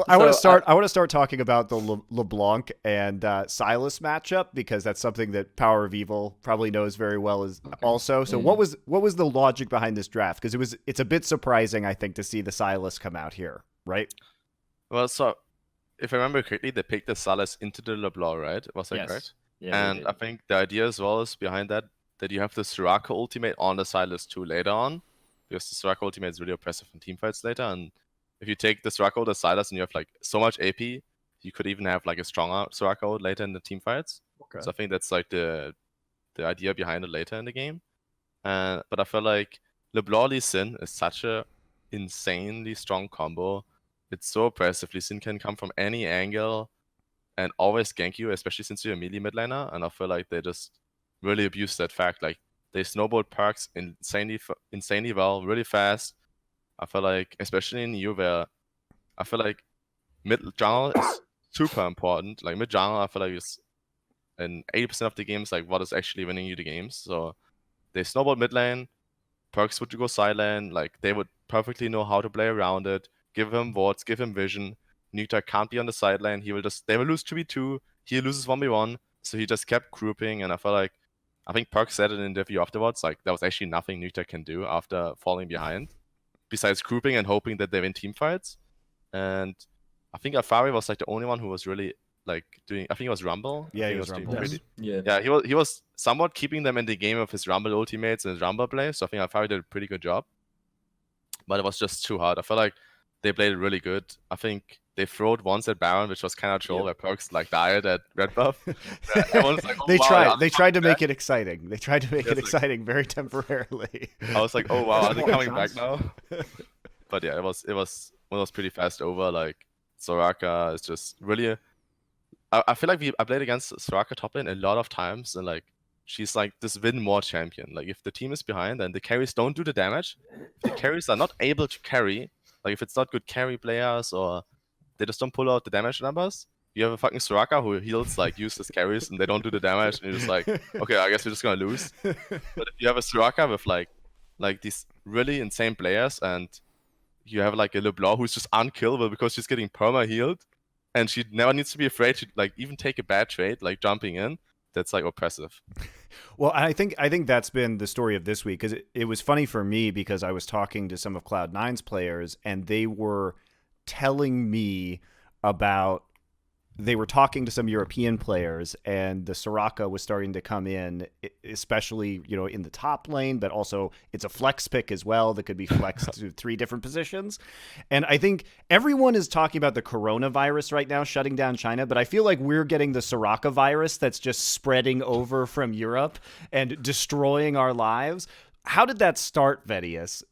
I want to start talking about the LeBlanc and Silas matchup because that's something that PowerOfEvil probably knows very well also. So what was the logic behind this draft? Because it's a bit surprising, I think, to see the Silas come out here. right? Well, so if I remember correctly, they picked the Sylas into the LeBlanc, right? Was that Yes. correct? Yeah, they And did. I think the idea as well is behind that you have the Soraka ultimate on the Sylas too later on, because the Soraka ultimate is really oppressive in teamfights later. And if you take the Soraka or the Sylas and you have like so much AP, you could even have like a stronger Soraka ult later in the teamfights. Okay. So I think that's like the idea behind it later in the game. But I feel like LeBlanc Lee Sin is such a insanely strong combo. It's so oppressive. Lee Sin can come from any angle and always gank you, especially since you're a melee mid laner. And I feel like they just really abuse that fact. Like they snowball perks insanely well, really fast. I feel like, especially in EU, where I feel like mid jungle is super important. Like mid jungle, I feel like is in 80% of the games like what is actually winning you the games. So they snowball mid lane, perks would go silent, like they would perfectly know how to play around it, give him wards, give him vision. Nukta can't be on the sideline, they will lose 2v2, he loses 1v1, so he just kept grouping, and I think Perk said it in an interview afterwards, like there was actually nothing Nukta can do after falling behind, besides grouping and hoping that they win team fights. And I think Alfari was like the only one who was really like doing, I think it was Rumble. Yeah, I think he was doing Rumble. pretty- Yeah. Yeah, he was somewhat keeping them in the game of his Rumble ultimates and his Rumble play, so I think Alfari did a pretty good job. But it was just too hard. I felt like they played it really good. I think they throwed once at Baron, which was kind of troll, where Perks like died at red buff. Everyone's like, oh, They wow, tried. yeah, They tried to make it exciting. They tried to make it Yes, like- exciting very temporarily. I was like, oh wow, are they What a coming back chance. now? But yeah, it was pretty fast over. Like Soraka is just really. I feel like I played against Soraka top lane a lot of times, and like she's like this win more champion. Like if the team is behind and the carries don't do the damage, if the carries are not able to carry, like if it's not good carry players or they just don't pull out the damage numbers, you have a fucking Soraka who heals like useless carries and they don't do the damage, and you're just like, okay, I guess we're just gonna lose. But if you have a Soraka with like these really insane players, and you have like a LeBlanc who's just unkillable because she's getting perma healed, and she never needs to be afraid to like even take a bad trade, like jumping in. That's like oppressive. Well, I think that's been the story of this week, because it was funny for me because I was talking to some of Cloud9's players and they were telling me about, they were talking to some European players and the Soraka was starting to come in, especially, in the top lane, but also it's a flex pick as well that could be flexed to 3 different positions. And I think everyone is talking about the coronavirus right now shutting down China, but I feel like we're getting the Soraka virus that's just spreading over from Europe and destroying our lives. How did that start, Vedius?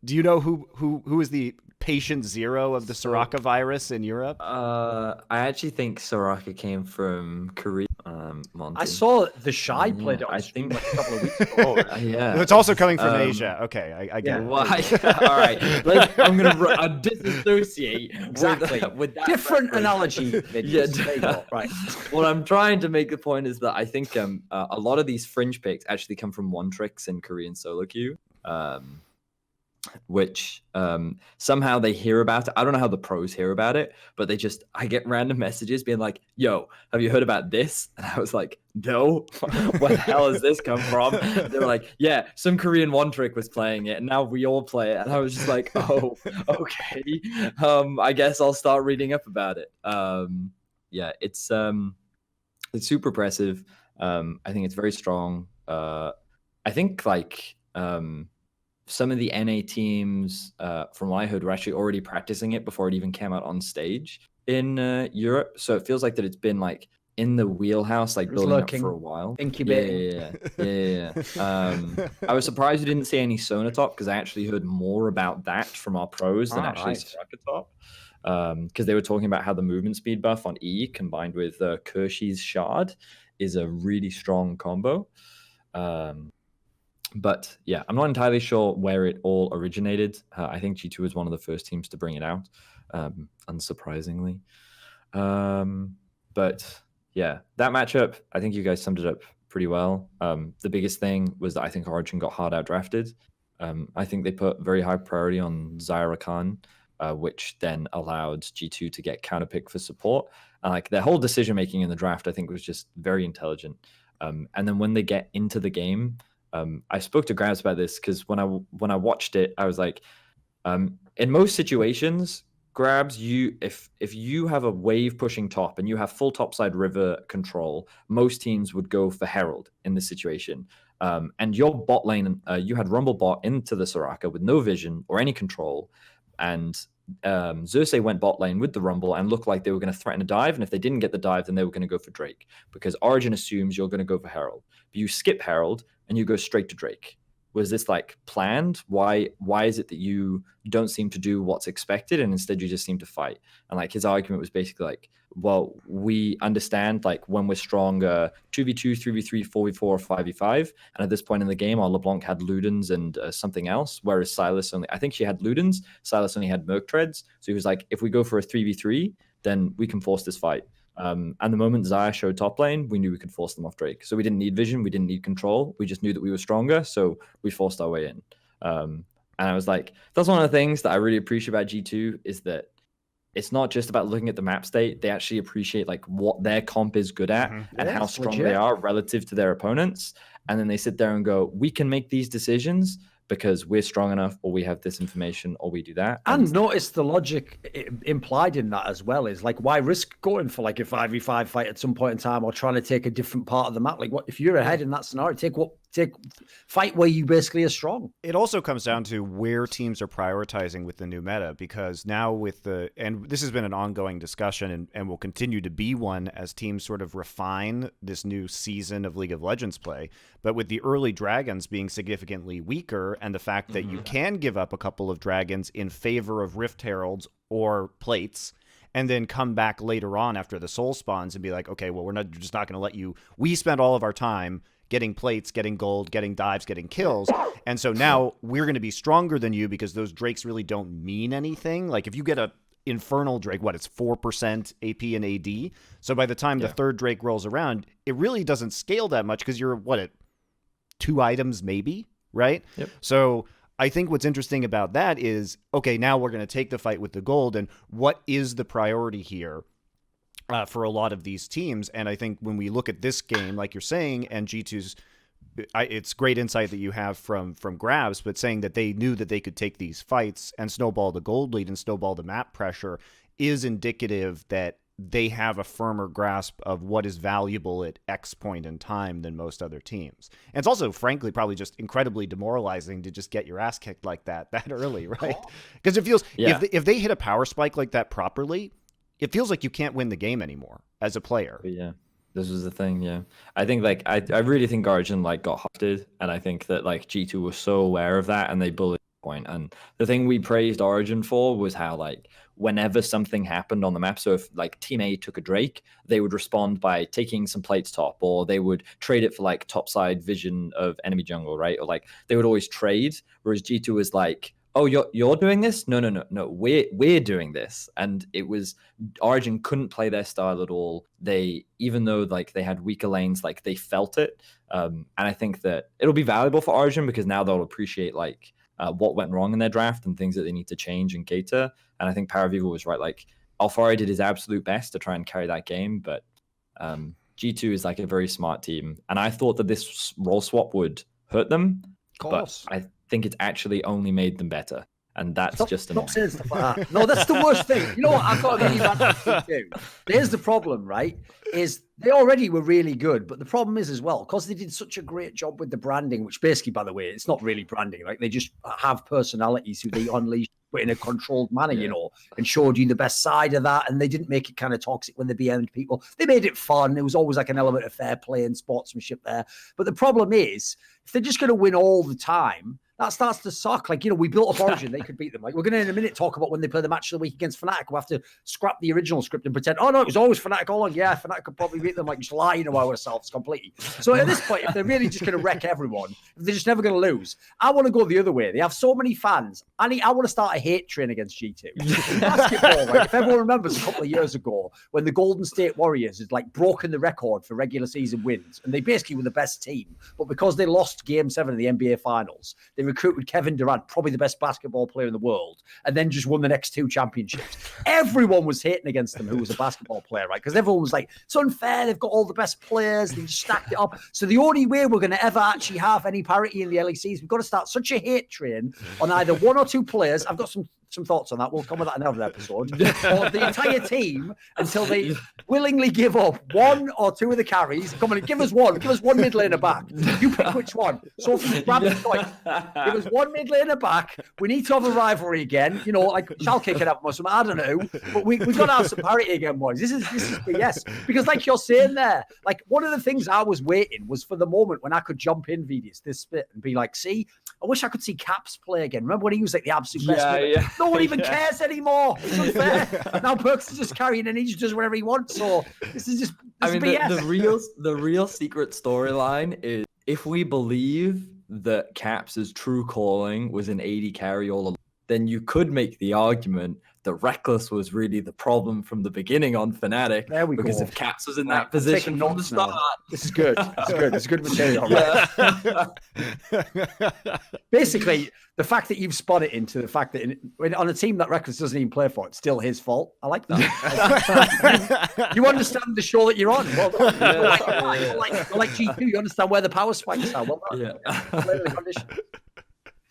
Do you know who is the patient zero of the Soraka virus in Europe? I actually think Soraka came from Korea. Monty. I saw the Shy played it on I stream think- like a couple of weeks ago. Yeah. It's also coming from Asia. Okay, I get yeah. it. Well, all right. I'm gonna disassociate Exactly. with that Different reference. analogy. Yeah. There you go. Right. What I'm trying to make the point is that I think a lot of these fringe picks actually come from one tricks in Korean solo queue, which somehow they hear about it. I don't know how the pros hear about it, but I get random messages being like, yo, have you heard about this? And I was like, no, where the hell has this come from? They were like, yeah, some Korean one trick was playing it and now we all play it. And I was just like, oh, okay. I guess I'll start reading up about it. Yeah, it's super impressive. I think it's very strong. I think like some of the NA teams, from what I heard, were actually already practicing it before it even came out on stage in Europe. So it feels like that it's been like in the wheelhouse, like It was building lurking, up for a while. incubating. Yeah. I was surprised we didn't see any Sona top because I actually heard more about that from our pros than actually right. Soraka top. Because they were talking about how the movement speed buff on E combined with Kershey's Shard is a really strong combo. But yeah, I'm not entirely sure where it all originated. I think G2 was one of the first teams to bring it out, unsurprisingly. But yeah, that matchup, I think you guys summed it up pretty well. The biggest thing was that I think Origin got hard out drafted. I think they put very high priority on Zyra Khan, which then allowed G2 to get counterpick for support. And like their whole decision making in the draft, I think was just very intelligent. And then when they get into the game, I spoke to Grabs about this because when I watched it, I was like, in most situations, Grabs, if you have a wave pushing top and you have full topside river control, most teams would go for Herald in this situation. And your bot lane, you had Rumble bot into the Soraka with no vision or any control, and Xerxes went bot lane with the Rumble and looked like they were going to threaten a dive, and if they didn't get the dive, then they were going to go for Drake, because Origin assumes you're going to go for Herald. But you skip Herald and you go straight to Drake. Was this like planned? Why is it that you don't seem to do what's expected and instead you just seem to fight? And like his argument was basically like, well, we understand like when we're stronger 2v2, 3v3, 4v4, or 5v5. And at this point in the game, our LeBlanc had Ludens and something else, whereas Silas only, I think she had Ludens, Silas only had Merc Treads. So he was like, if we go for a 3v3, then we can force this fight. And the moment Xayah showed top lane, we knew we could force them off Drake. So we didn't need vision, we didn't need control. We just knew that we were stronger, so we forced our way in. And I was like, that's one of the things that I really appreciate about G2 is that it's not just about looking at the map state. They actually appreciate like what their comp is good at and how strong they are relative to their opponents. And then they sit there and go, we can make these decisions because we're strong enough, or we have this information, or we do that. And notice the logic implied in that as well is like, why risk going for like a 5v5 fight at some point in time, or trying to take a different part of the map? Like, what if you're ahead in that scenario? Fight where you basically are strong. It also comes down to where teams are prioritizing with the new meta, because now and this has been an ongoing discussion and will continue to be one as teams sort of refine this new season of League of Legends play. But with the early dragons being significantly weaker, and the fact that you can give up a couple of dragons in favor of Rift Heralds or plates, and then come back later on after the soul spawns and be like, okay, well, we're just not going to let you. We spent all of our time getting plates, getting gold, getting dives, getting kills. And so now we're going to be stronger than you because those drakes really don't mean anything. Like if you get a infernal drake, it's 4% AP and AD. So by the time the third drake rolls around, it really doesn't scale that much because you're at 2 items maybe, right? Yep. So I think what's interesting about that is, okay, now we're going to take the fight with the gold, and what is the priority here? For a lot of these teams. And I think when we look at this game, like you're saying, and G2's, it's great insight that you have from Grabs, but saying that they knew that they could take these fights and snowball the gold lead and snowball the map pressure is indicative that they have a firmer grasp of what is valuable at X point in time than most other teams. And it's also, frankly, probably just incredibly demoralizing to just get your ass kicked like that early, right? Because it feels, if they hit a power spike like that properly, it feels like you can't win the game anymore as a player. But yeah, this was the thing. Yeah, I think like I really think Origin like got hosted, and I think that like G2 was so aware of that and they bullied the point. And the thing we praised Origin for was how like whenever something happened on the map, so if like Team A took a Drake, they would respond by taking some plates top, or they would trade it for like topside vision of enemy jungle, right? Or like they would always trade, whereas G2 was like, oh, you're doing this? No. We're doing this. And it was Origin couldn't play their style at all. They, even though like they had weaker lanes, like they felt it. And I think that it'll be valuable for Origin because now they'll appreciate like what went wrong in their draft and things that they need to change and cater. And I think PowerOfEvil was right. Like Alfari did his absolute best to try and carry that game, but G2 is like a very smart team. And I thought that this role swap would hurt them. Of course. But I think it's actually only made them better, and that's just stop saying stuff like that. No, that's the worst thing. You know what? I've got to get you back to. Here's the problem, right? Is they already were really good, but the problem is as well because they did such a great job with the branding, which basically, by the way, it's not really branding. Like they just have personalities who they unleash, but in a controlled manner, you know, and showed you the best side of that. And they didn't make it kind of toxic when they BM'd people. They made it fun. There was always like an element of fair play and sportsmanship there. But the problem is, if they're just going to win all the time, that starts to suck. Like, you know, we built up Origin, they could beat them. Like, we're going to in a minute talk about when they play the match of the week against Fnatic. We'll have to scrap the original script and pretend, oh no, it was always Fnatic all along. Yeah, Fnatic could probably beat them, like just lying to ourselves completely. So at this point, if they're really just going to wreck everyone, if they're just never going to lose, I want to go the other way. They have so many fans. I want to start a hate train against G2. Basketball, right? If everyone remembers a couple of years ago when the Golden State Warriors had like broken the record for regular season wins, and they basically were the best team, but because they lost Game 7 of the NBA Finals, they recruited Kevin Durant, probably the best basketball player in the world, and then just won the next 2 championships. Everyone was hating against them who was a basketball player, right? Because everyone was like, it's unfair, they've got all the best players, they just stacked it up. So the only way we're going to ever actually have any parity in the LEC is we've got to start such a hate train on either 1 or 2 players. I've got some some thoughts on that. We'll cover that in another episode. Or the entire team until they willingly give up one or two of the carries. Come on, give us one. Give us one mid laner back. You pick which one. Sophie, grab the choice. Give us one mid laner back. We need to have a rivalry again. You know, like Schalke can have or something. I don't know. But we've got to have some parity again, boys. This is BS. Because like you're saying there, like one of the things I was waiting was for the moment when I could jump in Vedius, this spit, and be like, see, I wish I could see Caps play again. Remember when he was like the absolute best player? Yeah. No one even cares anymore. It's unfair. Now Perks is just carrying and he just does whatever he wants. So this is BS. The real secret storyline is if we believe that Caps' true calling was an AD carry all along, then you could make the argument that Reckless was really the problem from the beginning on Fnatic. There we because go. if Caps was in that position from the start. This is good. It's good. It's good material. Basically, the fact that you've spun it into the fact that on a team that Reckless doesn't even play for, it's still his fault. I like that. You understand the show that you're on. Well done. Like G2, you understand where the power spikes are. Well done.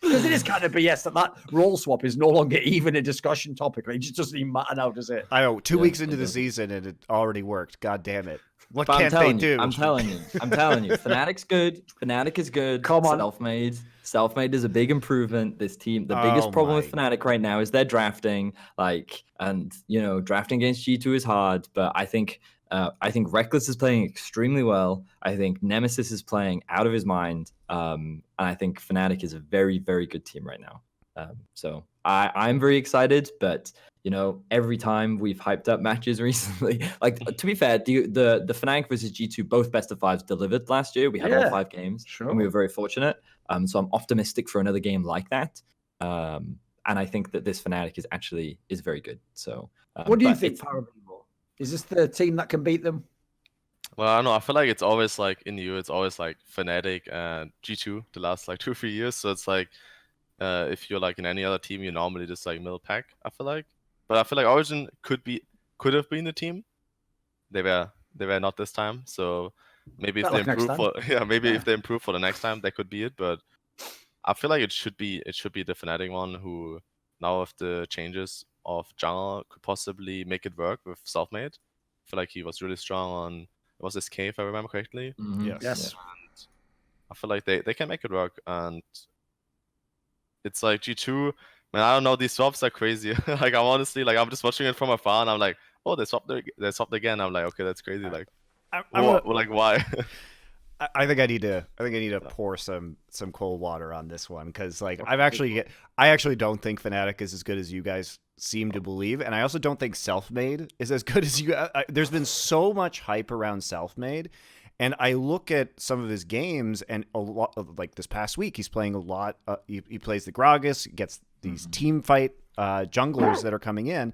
Because it is kind of BS that role swap is no longer even a discussion topic. It just doesn't even matter now, does it? I know. 2 weeks into the season and it already worked. God damn it. What But can't they do? I'm telling you. Fnatic's good. Fnatic is good. Come on. Self-made is a big improvement. This team, the biggest problem with Fnatic right now is their drafting. Drafting against G2 is hard, but I think Reckless is playing extremely well. I think Nemesis is playing out of his mind. And I think Fnatic is a very, very good team right now. So I'm very excited, but every time we've hyped up matches recently, like to be fair, the Fnatic versus G2, both best of fives delivered last year. We had all 5 games, and we were very fortunate. So I'm optimistic for another game like that. And I think that this Fnatic is very good. So what do you think, PowerOfEvil? Is this the team that can beat them? Well, I don't know. I feel like it's always like in EU, it's always like Fnatic and G2 the last like 2 or 3 years. So it's like if you're like in any other team, you normally just like middle pack. I feel like, but I feel like Origin could have been the team. They were not this time. So maybe if they improve if they improve for the next time, they could be it. But I feel like it should be the Fnatic one who now with the changes of jungle could possibly make it work with Selfmade. I feel like he was really strong on was SK if I remember correctly. Mm-hmm. Yes. And I feel like they can make it work, and it's like G2. Man, I don't know. These swaps are crazy. Like I'm just watching it from afar, and I'm like, oh, they swapped again. I'm like, okay, that's crazy. Like, why? I think I need to pour some cold water on this one because like I actually don't think Fnatic is as good as you guys seem to believe, and I also don't think Selfmade is as good as you. There's been so much hype around Selfmade, and I look at some of his games, and a lot like this past week, he's playing a lot. He plays the Gragas, gets these team fight junglers that are coming in,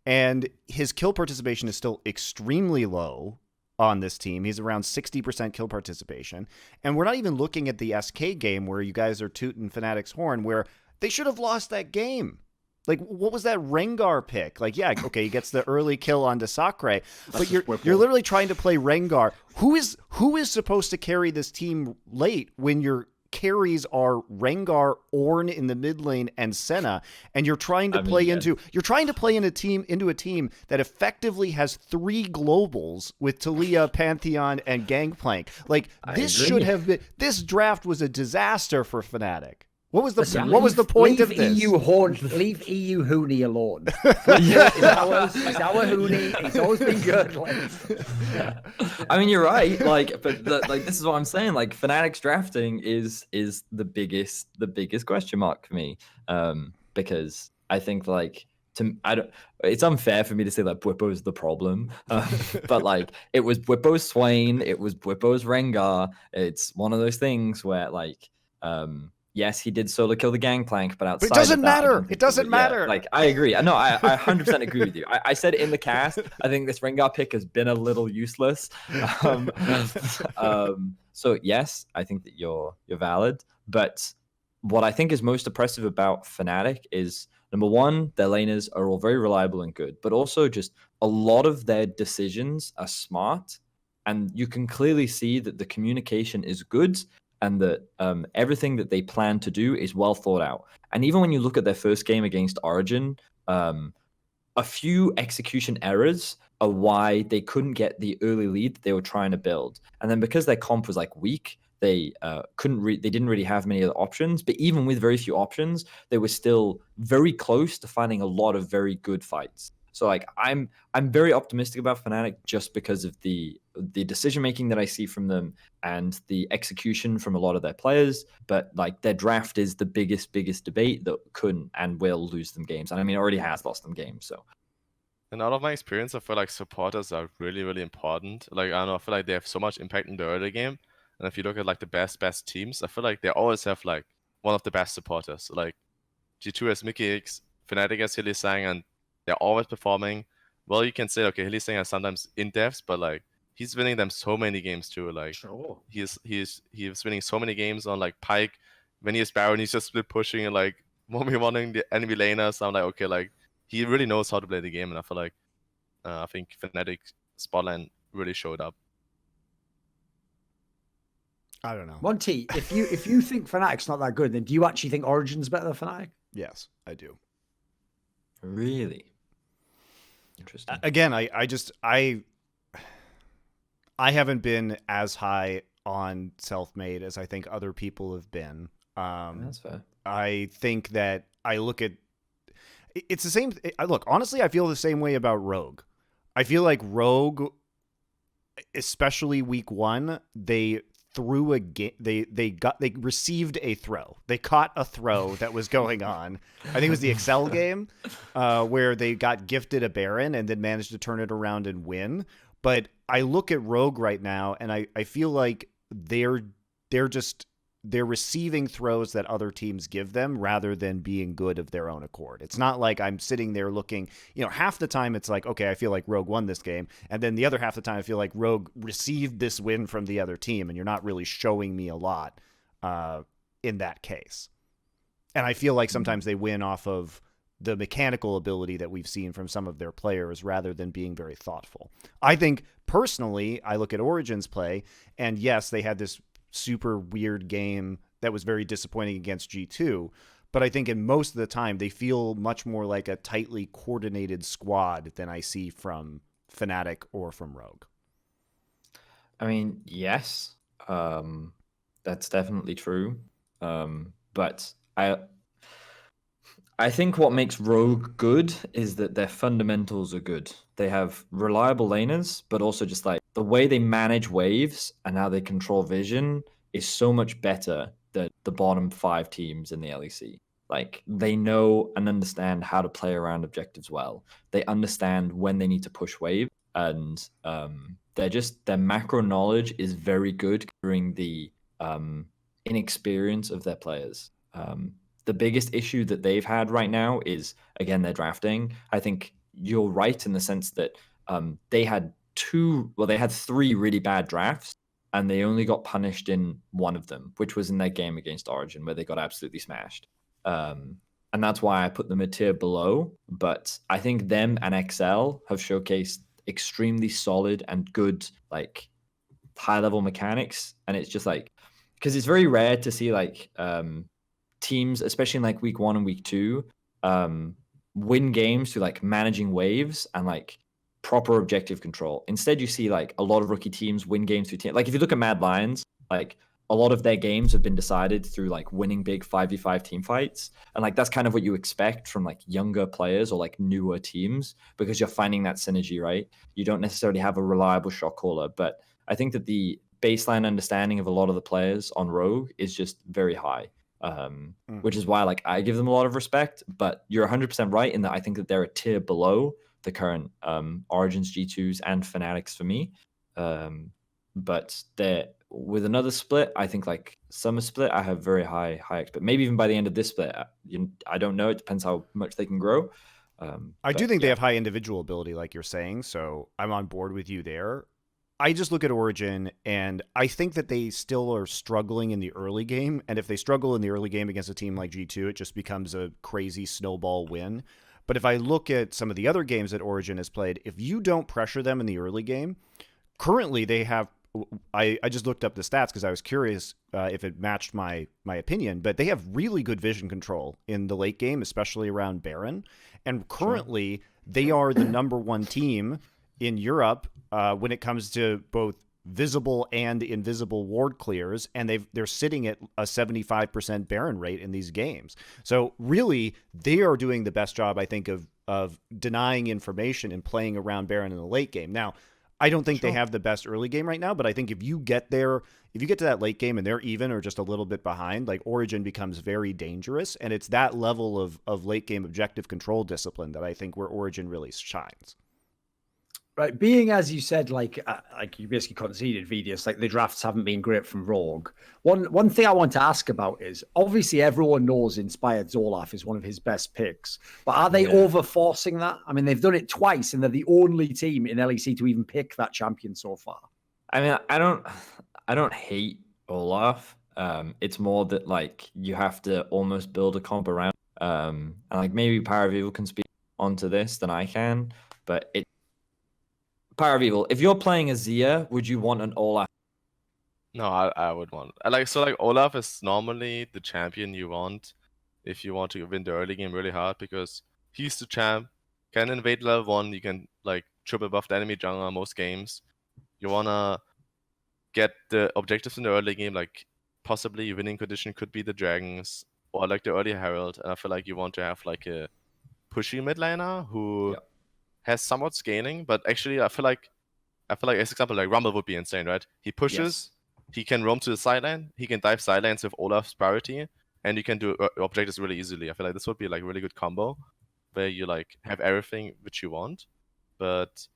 and his kill participation is still extremely low on this team. He's around 60% kill participation. And we're not even looking at the SK game where you guys are tooting Fnatic's horn, where they should have lost that game. Like, what was that Rengar pick? Like, yeah, okay, he gets the early kill onto Sakre, but you're literally trying to play Rengar. Who is supposed to carry this team late when your carries are Rengar, Ornn in the mid lane, and Senna, and you're trying to play into a team that effectively has 3 globals with Taliyah, Pantheon, and Gangplank. Like this draft was a disaster for Fnatic. What was the point of this? Leave EU Hooney alone. It's our Hooney. It's always been good. I mean, you're right. Like, but this is what I'm saying. Like, Fnatic's drafting is the biggest question mark for me. Because I think it's unfair for me to say that Bwipo's the problem. But like, it was Bwipo's Swain, it was Bwipo's Rengar. It's one of those things where yes, he did solo kill the Gangplank, but outside it doesn't of that, matter. It doesn't matter. Yeah, like, I agree. No, I 100% agree with you. I said in the cast, I think this Rengar pick has been a little useless. So yes, I think that you're valid. But what I think is most impressive about Fnatic is, number one, their laners are all very reliable and good, but also just a lot of their decisions are smart, and you can clearly see that the communication is good, and that everything that they plan to do is well thought out. And even when you look at their first game against Origin, a few execution errors are why they couldn't get the early lead that they were trying to build. And then because their comp was like weak, they they didn't really have many other options. But even with very few options, they were still very close to finding a lot of very good fights. So like I'm very optimistic about Fnatic just because of the decision making that I see from them and the execution from a lot of their players. But like their draft is the biggest debate that couldn't and will lose them games. And I mean, it already has lost them games. So. And out of my experience, I feel like supporters are really, really important. Like, I don't know, I feel like they have so much impact in the early game. And if you look at like the best teams, I feel like they always have like one of the best supporters. Like G2 has Mickey X, Fnatic has Hylissang, and they're always performing. Well, you can say, okay, Hylissang is sometimes in depths, but like he's winning them so many games too. Like Sure. he's winning so many games on like Pyke. When he's Baron, he's just split pushing and like 1v1ing the enemy laner. So I'm like, okay, like he really knows how to play the game, and I feel like I think Fnatic Spotland really showed up. I don't know. Monty, if you think Fnatic's not that good, then do you actually think Origin's better than Fnatic? Yes, I do. Really? Interesting. Again, I haven't been as high on Selfmade as I think other people have been. That's fair. I think that I look at it's the same. Look, honestly, I feel the same way about Rogue. I feel like Rogue, especially week 1, they threw a game. They received a throw. They caught a throw that was going on. I think it was the Excel game where they got gifted a Baron and then managed to turn it around and win. But I look at Rogue right now and I feel like they're receiving throws that other teams give them rather than being good of their own accord. It's not like I'm sitting there looking, half the time it's like, okay, I feel like Rogue won this game. And then the other half the time I feel like Rogue received this win from the other team, and you're not really showing me a lot in that case. And I feel like sometimes they win off of the mechanical ability that we've seen from some of their players rather than being very thoughtful. I think personally, I look at Origin's play, and yes, they had this super weird game that was very disappointing against G2, but I think in most of the time they feel much more like a tightly coordinated squad than I see from Fnatic or from Rogue. I mean, yes, that's definitely true. But I think what makes Rogue good is that their fundamentals are good. They have reliable laners, but also just like the way they manage waves and how they control vision is so much better than the bottom 5 teams in the LEC. Like they know and understand how to play around objectives well. They understand when they need to push wave, and their macro knowledge is very good during the inexperience of their players. The biggest issue that they've had right now is, again, their drafting. I think you're right in the sense that they had 3 really bad drafts, and they only got punished in one of them, which was in their game against Origin, where they got absolutely smashed. And that's why I put them a tier below. But I think them and XL have showcased extremely solid and good, like, high-level mechanics. And it's just like, because it's very rare to see like teams, especially in like week 1 and week 2, win games through like managing waves and like proper objective control. Instead, you see like a lot of rookie teams win games through like if you look at Mad Lions, like a lot of their games have been decided through like winning big 5v5 team fights, and like that's kind of what you expect from like younger players or like newer teams, because you're finding that synergy, right? You don't necessarily have a reliable shot caller, but I think that the baseline understanding of a lot of the players on Rogue is just very high. Which is why like I give them a lot of respect, but you're 100% right in that I think that they're a tier below the current Origins, G2s, and Fnatic's for me. But they're with another split, I think like summer split, I have very high expect. Maybe even by the end of this split, I don't know. It depends how much they can grow. I do think they have high individual ability, like you're saying, so I'm on board with you there. I just look at Origin, and I think that they still are struggling in the early game. And if they struggle in the early game against a team like G2, it just becomes a crazy snowball win. But if I look at some of the other games that Origin has played, if you don't pressure them in the early game, currently they have I just looked up the stats because I was curious if it matched my opinion, but they have really good vision control in the late game, especially around Baron. And currently, they are the number one team in Europe when it comes to both visible and invisible ward clears, and they're sitting at a 75% Baron rate in these games. So really, they are doing the best job, I think, of denying information and playing around Baron in the late game. Now, I don't think they have the best early game right now, but I think if you get to that late game and they're even or just a little bit behind, like Origin becomes very dangerous, and it's that level of late game objective control discipline that I think where Origin really shines. Right, being as you said, like you basically conceded, Vedius, like the drafts haven't been great from Rogue. One thing I want to ask about is obviously everyone knows Inspired's Olaf is one of his best picks, but are they over forcing that? I mean, they've done it twice, and they're the only team in LEC to even pick that champion so far. I mean, I don't hate Olaf. It's more that like you have to almost build a comp around. And like maybe PowerOfEvil can speak onto this than I can, but PowerOfEvil, if you're playing a Zia, would you want an Olaf? No, I would want Olaf is normally the champion you want if you want to win the early game really hard, because he's the champ, can invade level 1, you can like triple buff the enemy jungler most games. You wanna get the objectives in the early game, like possibly winning condition could be the dragons or like the early herald, and I feel like you want to have like a pushy mid laner who has somewhat scaling, but actually I feel like as example, like Rumble would be insane, right? He pushes, he can roam to the sideline, he can dive sidelines with Olaf's priority, and you can do objectives really easily. I feel like this would be like a really good combo where you like have everything which you want. But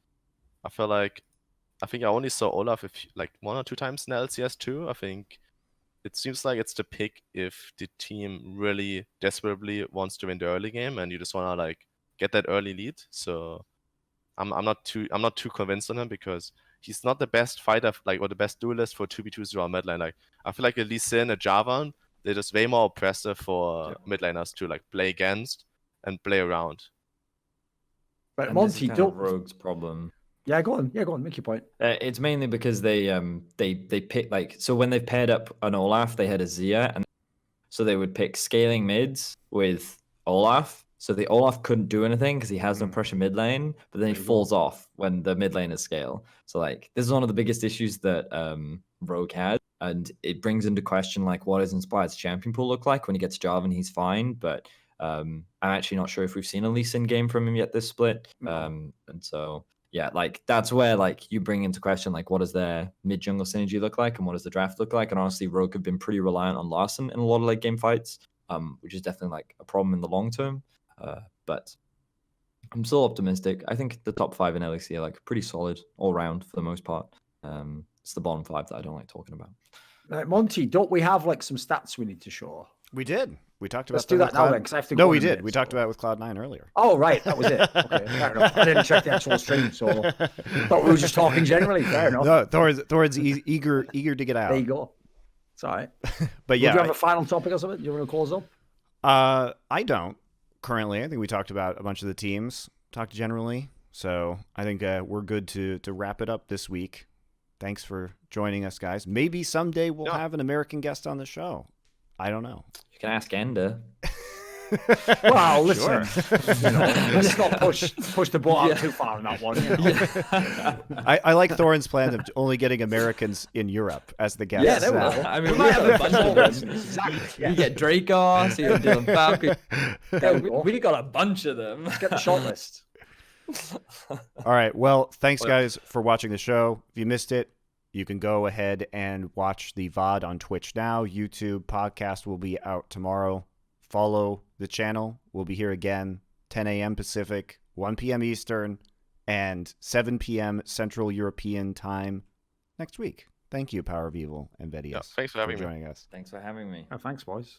I think I only saw Olaf like 1 or 2 times in LCS too. I think it seems like it's the pick if the team really desperately wants to win the early game and you just wanna like get that early lead. So I'm not too convinced on him because he's not the best fighter or the best duelist for 2v2s around mid lane. Like I feel like a Lee Sin, a Javan, they're just way more oppressive for mid laners to like play against and play around. But And Monty, this is kind of Rogue's problem. Yeah, go on, make your point. It's mainly because they pick like, so when they paired up an Olaf, they had a Zia, and so they would pick scaling mids with Olaf. So the Olaf couldn't do anything because he has no pressure mid lane, but then he falls off when the mid lane is scale. So like this is one of the biggest issues that Rogue had, and it brings into question like what does Inspired's champion pool look like when he gets Jarvan? He's fine, but I'm actually not sure if we've seen a Lee Sin game from him yet this split. And so yeah, like that's where like you bring into question like what does their mid jungle synergy look like and what does the draft look like? And honestly, Rogue have been pretty reliant on Larson in a lot of late game fights, which is definitely like a problem in the long term. But I'm still optimistic. I think the top 5 in LEC are like pretty solid all round for the most part. It's the bottom 5 that I don't like talking about. Monty, don't we have like some stats we need to show? We did. We talked about. Let's do that now then, because I have to go. No, we did. We talked about it with Cloud9 earlier. Oh, right, that was it. Okay, fair enough. I didn't check the actual stream, so thought we were just talking generally. Fair enough. No, Thorin's eager to get out. There you go. It's all right. But yeah, do you have a final topic or something? Do you want to close up? I don't. Currently, I think we talked about a bunch of the teams, talked generally. So I think we're good to wrap it up this week. Thanks for joining us, guys. Maybe someday we'll have an American guest on the show. I don't know. You can ask Ender. Well, listen, let's not push the boat out too far on that one. I like Thorin's plan of only getting Americans in Europe as the guests. Yeah, there we go. I mean, we have a bunch of them. Exactly. Yeah. You get Dracos, you get Dylan Falcon. We got a bunch of them. Let's get the short list. All right. Well, thanks, guys, for watching the show. If you missed it, you can go ahead and watch the VOD on Twitch now. YouTube podcast will be out tomorrow. Follow the channel. We'll be here again, 10 a.m. Pacific, 1 p.m. Eastern, and 7 p.m. Central European time next week. Thank you, PowerOfEvil and Vedius. Yeah, thanks for having joining us. Thanks for having me. Oh, thanks, boys.